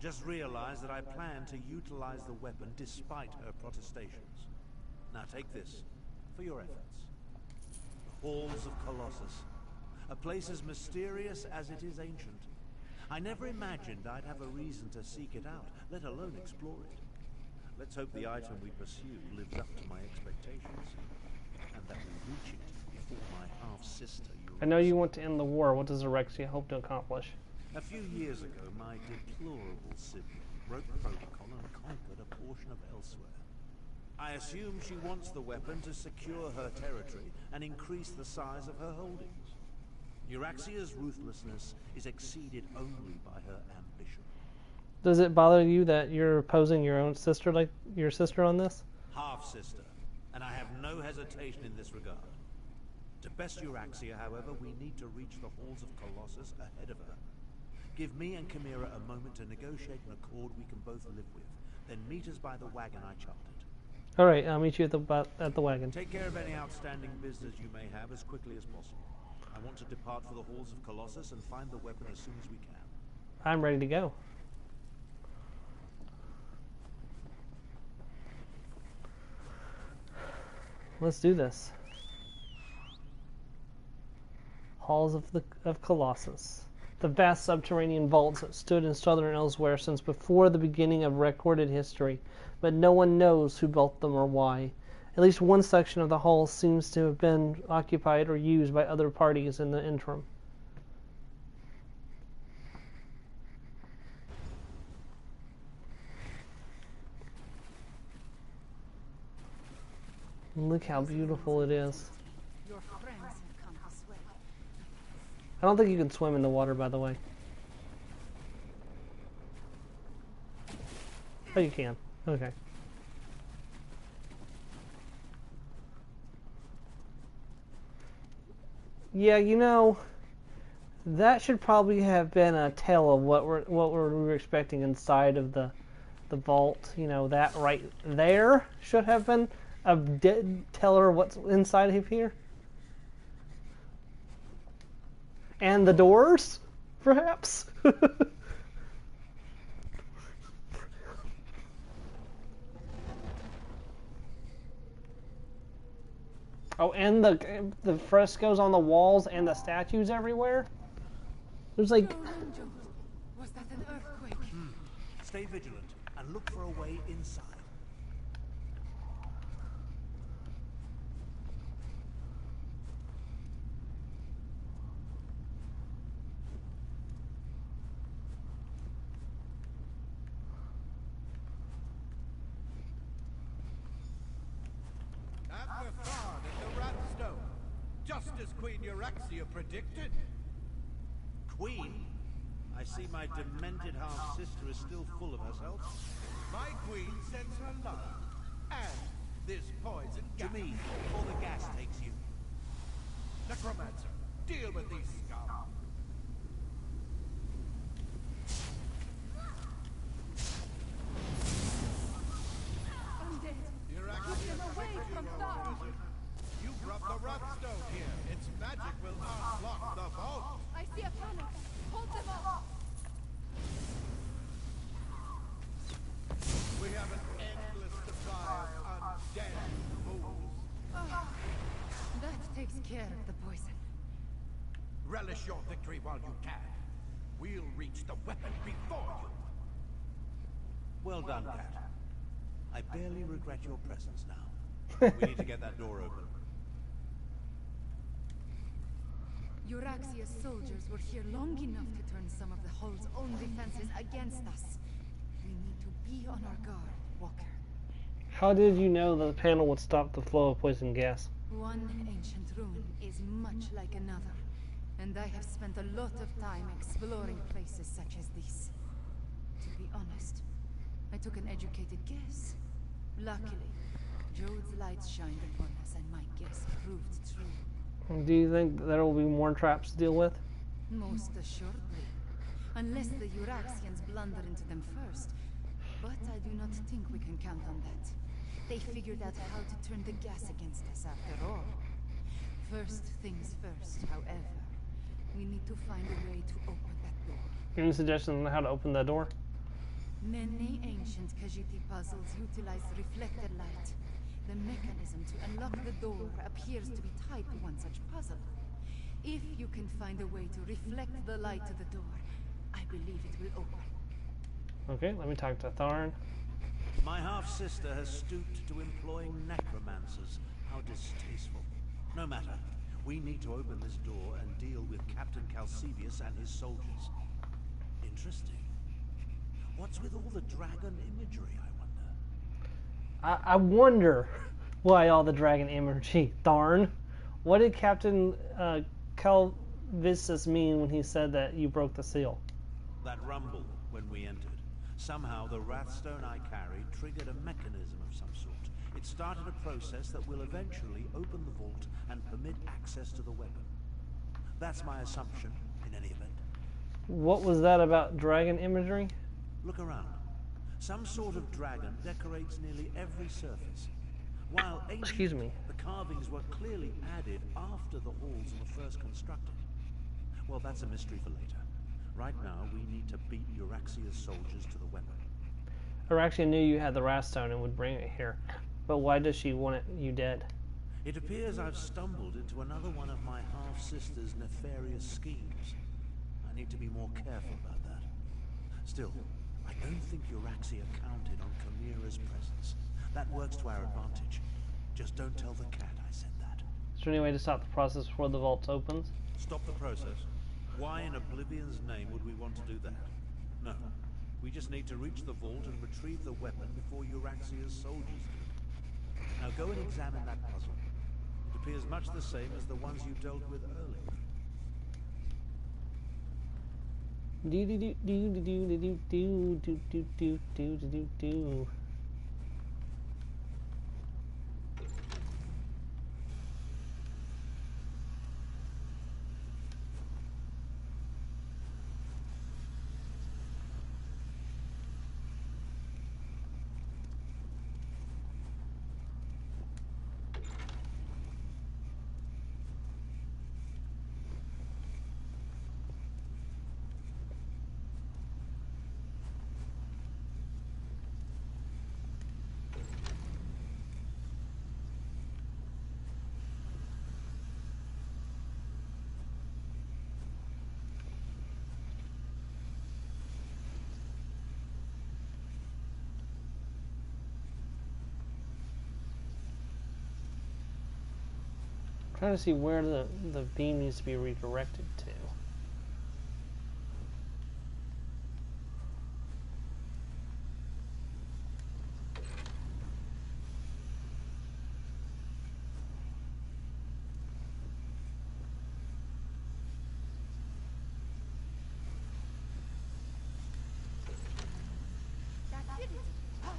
Just realize that I plan to utilize the weapon despite her protestations. Now take this, for your efforts. The Halls of Colossus. A place as mysterious as it is ancient. I never imagined I'd have a reason to seek it out, let alone explore it. Let's hope the item we pursue lives up to my expectations, and that we reach it before my half-sister... I know you want to end the war. What does Erexia hope to accomplish? A few years ago, my deplorable sibling broke protocol and conquered a portion of Elsewhere. I assume she wants the weapon to secure her territory and increase the size of her holdings. Euraxia's ruthlessness is exceeded only by her ambition. Does it bother you that you're opposing your own sister, like your sister, on this? Half-sister, and I have no hesitation in this regard. To best Euraxia, however, we need to reach the halls of Colossus ahead of her. Give me and Chimera a moment to negotiate an accord we can both live with. Then meet us by the wagon I chartered. Alright, I'll meet you at the wagon. Take care of any outstanding business you may have as quickly as possible. I want to depart for the halls of Colossus and find the weapon as soon as we can. I'm ready to go. Let's do this. Halls of Colossus. The vast subterranean vaults that stood in southern Elsewhere since before the beginning of recorded history, but no one knows who built them or why. At least one section of the hall seems to have been occupied or used by other parties in the interim. Look how beautiful it is. Your friends have come this way. I don't think you can swim in the water, by the way. Oh, you can. Okay. Yeah, you know, that should probably have been a tale of what we were expecting inside of the vault. You know, that right there should have been a teller of what's inside of here. And the doors, perhaps. Oh, and the frescoes on the walls and the statues everywhere. There's like... Was that an earthquake? Stay vigilant and look for a way inside. Just as Queen Euraxia predicted. Queen? I see my demented half-sister is still full of herself. My queen sends her lover. And this poison gas. To me, before the gas takes you. Necromancer, deal with these scum. Undead. You're Keep actually them away from Thorn. You brought the Rotstone here. Its magic will unlock the vault. I see a panel. Hold them up. We have an endless supply of undead fools. That takes care of the poison. Relish your victory while you can. We'll reach the weapon before you. Well done, Cat. I barely regret your presence now. We need to get that door open. Euraxia's soldiers were here long enough to turn some of the Hull's own defenses against us. We need to be on our guard, Walker. How did you know the panel would stop the flow of poison gas? One ancient ruin is much like another, and I have spent a lot of time exploring places such as this. To be honest, I took an educated guess. Luckily, Jode's lights shined upon us and my guess proved true. Do you think there will be more traps to deal with? Most assuredly. Unless the Euraxians blunder into them first. But I do not think we can count on that. They figured out how to turn the gas against us after all. First things first, however. We need to find a way to open that door. Any suggestions on how to open that door? Many ancient Khajiit puzzles utilize reflected light. The mechanism to unlock the door appears to be tied to one such puzzle. If you can find a way to reflect the light to the door, I believe it will open. Okay, let me talk to Tharn. My half-sister has stooped to employing necromancers. How distasteful. No matter. We need to open this door and deal with Captain Calcebius and his soldiers. Interesting. What's with all the dragon imagery, I wonder? I wonder why all the dragon imagery. Tharn. What did Captain Calcebius mean when he said that you broke the seal? That rumble when we entered. Somehow the Wrathstone I carried triggered a mechanism of some sort. It started a process that will eventually open the vault and permit access to the weapon. That's my assumption, in any event. What was that about dragon imagery? Look around. Some sort of dragon decorates nearly every surface. While ancient, the carvings were clearly added after the halls were first constructed. Well, that's a mystery for later. Right now, we need to beat Euraxia's soldiers to the weapon. Euraxia knew you had the Wrathstone and would bring it here. But why does she want you dead? It appears I've stumbled into another one of my half-sister's nefarious schemes. I need to be more careful about that. Still, I don't think Euraxia counted on Chimera's presence. That works to our advantage. Just don't tell the cat I said that. Is there any way to stop the process before the vault opens? Stop the process? Why in Oblivion's name would we want to do that? No. We just need to reach the vault and retrieve the weapon before Euraxia's soldiers do. Now go and examine that puzzle. It appears much the same as the ones you dealt with earlier. Do do do do do do do do do do do do do. Trying to see where the beam needs to be redirected to.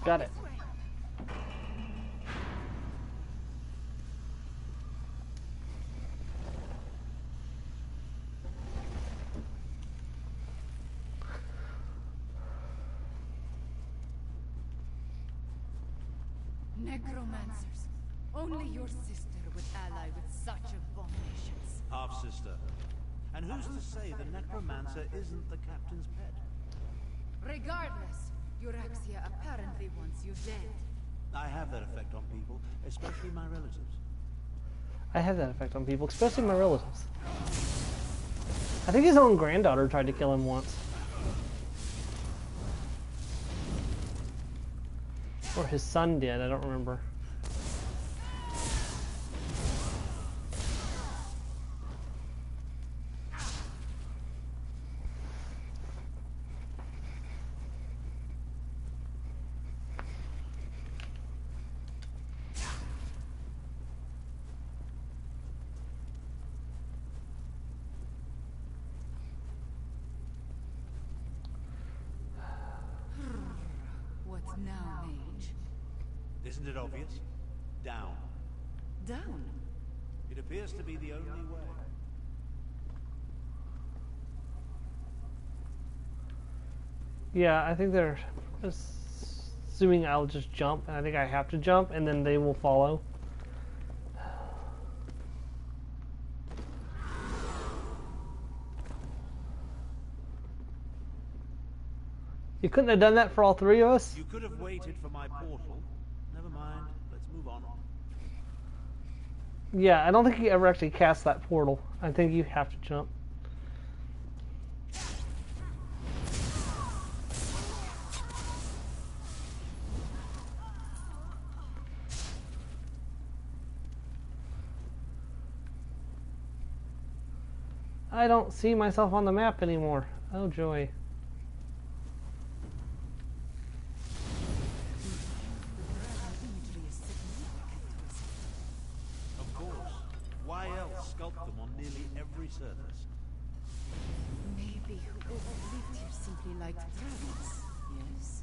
Got it. Necromancers. Only your sister would ally with such abominations. Half-sister. And who's to say the necromancer isn't the captain's pet? Regardless, Euraxia apparently wants you dead. I have that effect on people, especially my relatives. I have that effect on people, especially my relatives. I think his own granddaughter tried to kill him once. Or his son did, I don't remember. What now, mage? Isn't it obvious? Down. Down? It appears to be the only way. Yeah, I think they're assuming I'll just jump, and I think I have to jump, and then they will follow. You couldn't have done that for all three of us? You could have waited for my portal. Never mind. Let's move on. Yeah, I don't think you ever actually cast that portal. I think you have to jump. I don't see myself on the map anymore. Oh joy. Of course. Why else sculpt them on nearly every surface? Maybe whoever lived here simply liked dragons, yes?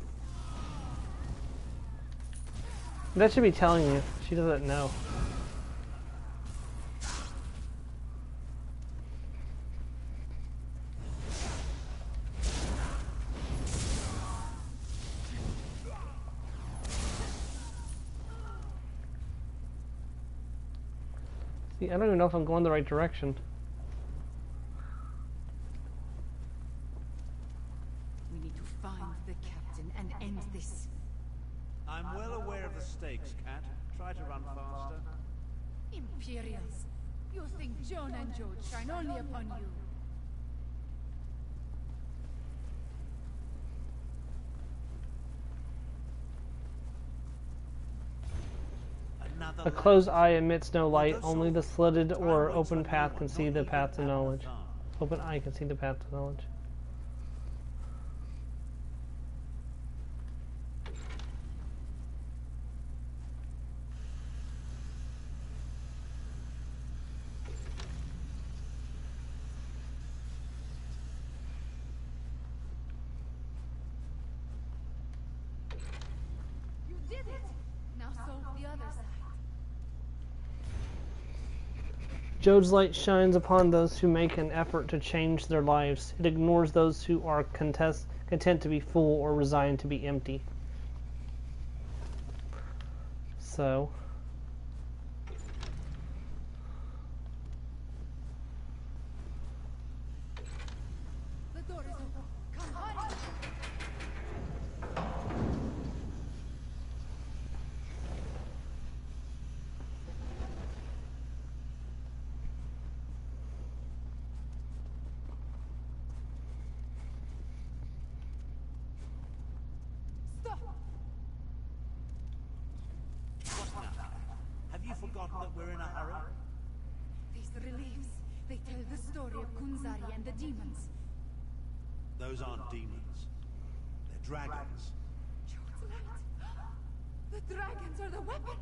That should be telling you. She doesn't know. See, I don't even know if I'm going the right direction. We need to find the captain and end this. I'm well aware of the stakes, Cat. Try to run faster. Imperials! You think Joan and Joe shine only upon you? A closed eye emits no light. Only the slitted or open path can see the path to knowledge. Open eye can see the path to knowledge. You did it! Now solve the other side. Jode's light shines upon those who make an effort to change their lives. It ignores those who are content to be full or resigned to be empty. So... The door is open. Come, hurry! Stop! What now? Have you forgotten that we're in a hurry? These reliefs, they tell the story of Kunzari and the demons. Those aren't demons. They're dragons. Jode's light! The dragons are the weapon!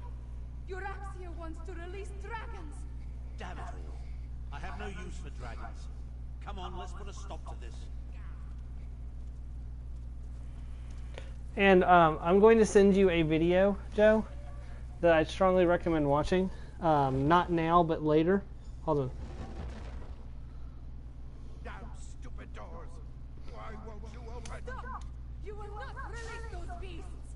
Euraxia wants to release dragons! Damn it all. I have no use for dragons. Come on, let's put a stop to this. And I'm going to send you a video, Joe, that I strongly recommend watching. Not now, but later. Hold on. Damn stupid doors! Why won't you open? Stop! You will not release those beasts!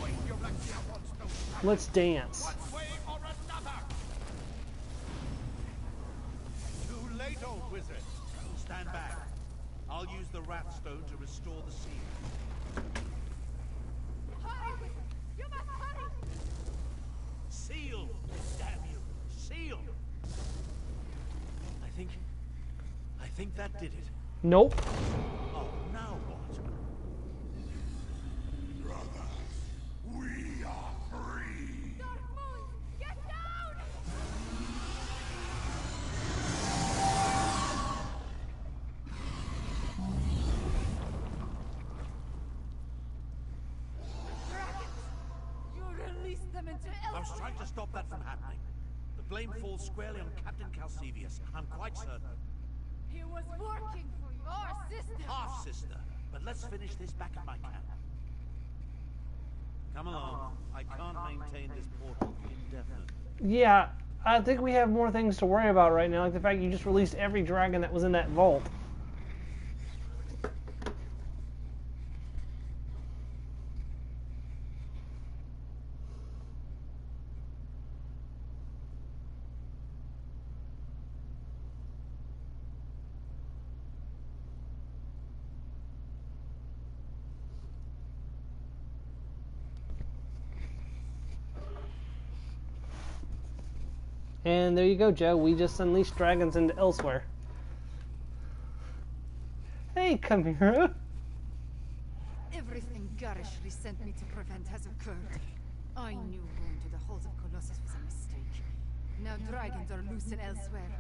Wait, Eurexia wants no trouble. Let's dance. One way or another! Too late, old wizard. Stand back. I'll use the Wrathstone to restore the seal. Hurry! You must hurry! Seal! Damn you! Seal! I think that did it. Nope. Oh, now what? Brothers, we are free! Dark Moon, get down! Dragons! You released them into I was Elf. trying to stop that from happening. The blame falls squarely on Captain Calcevius. I'm quite certain. He was working for your sister. Half-sister. But let's finish this back at my camp. Come along. I can't maintain this portal indefinitely. Yeah, I think we have more things to worry about right now, like the fact you just released every dragon that was in that vault. And there you go, Joe. We just unleashed dragons into Elsewhere. Hey, Chimera. Everything Garishly sent me to prevent has occurred. I knew going to the halls of Colossus was a mistake. Now dragons are loose and elsewhere.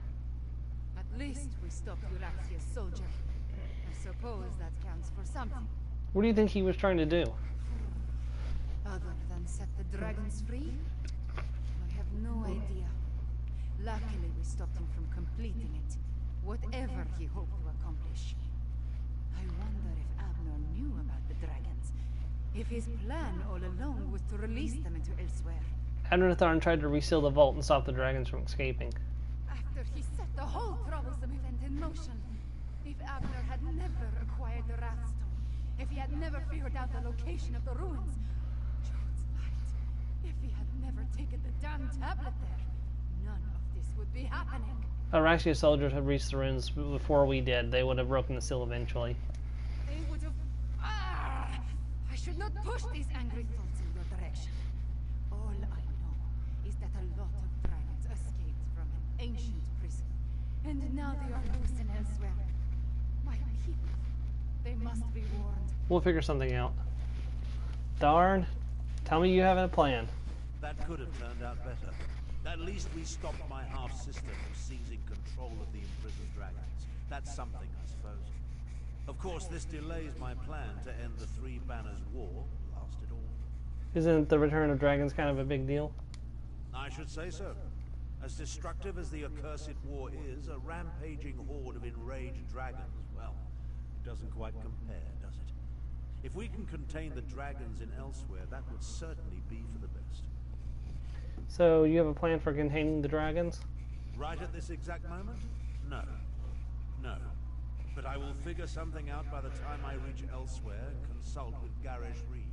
At least we stopped Euraxia's soldier. I suppose that counts for something. What do you think he was trying to do? Other than set the dragons free? I have no idea. Luckily, we stopped him from completing it. Whatever he hoped to accomplish. I wonder if Abner knew about the dragons. If his plan all along was to release them into Elsewhere. Adnatharn tried to reseal the vault and stop the dragons from escaping. After he set the whole troublesome event in motion. If Abner had never acquired the Wrathstone. If he had never figured out the location of the ruins. Jode's light. If he had never taken the damn tablet there. None of this would be happening. Araxia soldiers had reached the ruins before we did. They would have broken the seal eventually. They would have... I should not push these angry thoughts in your direction. All I know is that a lot of dragons escaped from an ancient prison. And now they are loose and elsewhere. My people, they must be warned. We'll figure something out. Darn. Tell me you have a plan. That could have turned out better. At least we stopped my half-sister from seizing control of the imprisoned dragons. That's something, I suppose. Of course, this delays my plan to end the Three Banners War, last it all. Isn't the return of dragons kind of a big deal? I should say so. As destructive as the accursed war is, a rampaging horde of enraged dragons, well, it doesn't quite compare, does it? If we can contain the dragons in Elsewhere, that would certainly be for the best. So, you have a plan for containing the dragons? Right at this exact moment? No. No. But I will figure something out by the time I reach Elsewhere and consult with Garish Reed.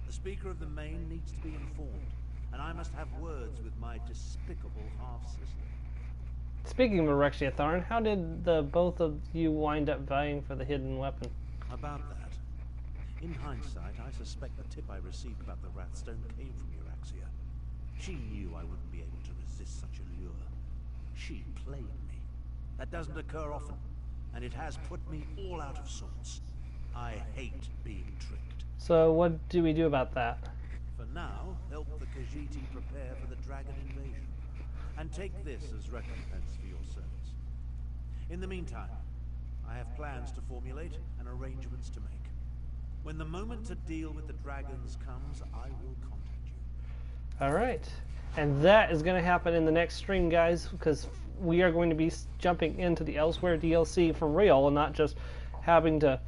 The Speaker of the Main needs to be informed, and I must have words with my despicable half-sister. Speaking of Erexia Tharn, how did the both of you wind up vying for the hidden weapon? About that. In hindsight, I suspect the tip I received about the Wrathstone came from Euraxia. She knew I wouldn't be able to resist such a lure. She played me. That doesn't occur often, and it has put me all out of sorts. I hate being tricked. So what do we do about that? For now, help the Khajiit prepare for the dragon invasion, and take this as recompense for your service. In the meantime, I have plans to formulate and arrangements to make. When the moment to deal with the dragons comes, I will contact you. Alright. And that is going to happen in the next stream, guys, because we are going to be jumping into the Elsewhere DLC for real and not just having to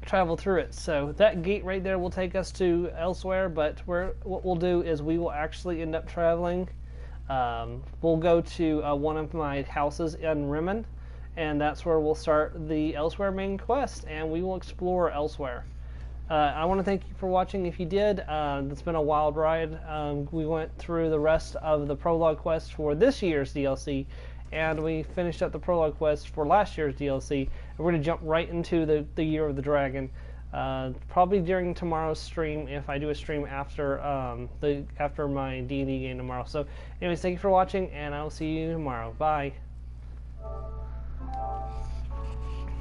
travel through it. So that gate right there will take us to Elsewhere, but what we'll do is we will actually end up traveling. We'll go to one of my houses in Rimmen, and that's where we'll start the Elsewhere main quest, and we will explore Elsewhere. I want to thank you for watching. If you did, it's been a wild ride. We went through the rest of the prologue quest for this year's DLC, and we finished up the prologue quest for last year's DLC. And we're going to jump right into the Year of the Dragon, probably during tomorrow's stream, if I do a stream after after my D&D game tomorrow. So anyways, thank you for watching, and I will see you tomorrow. Bye.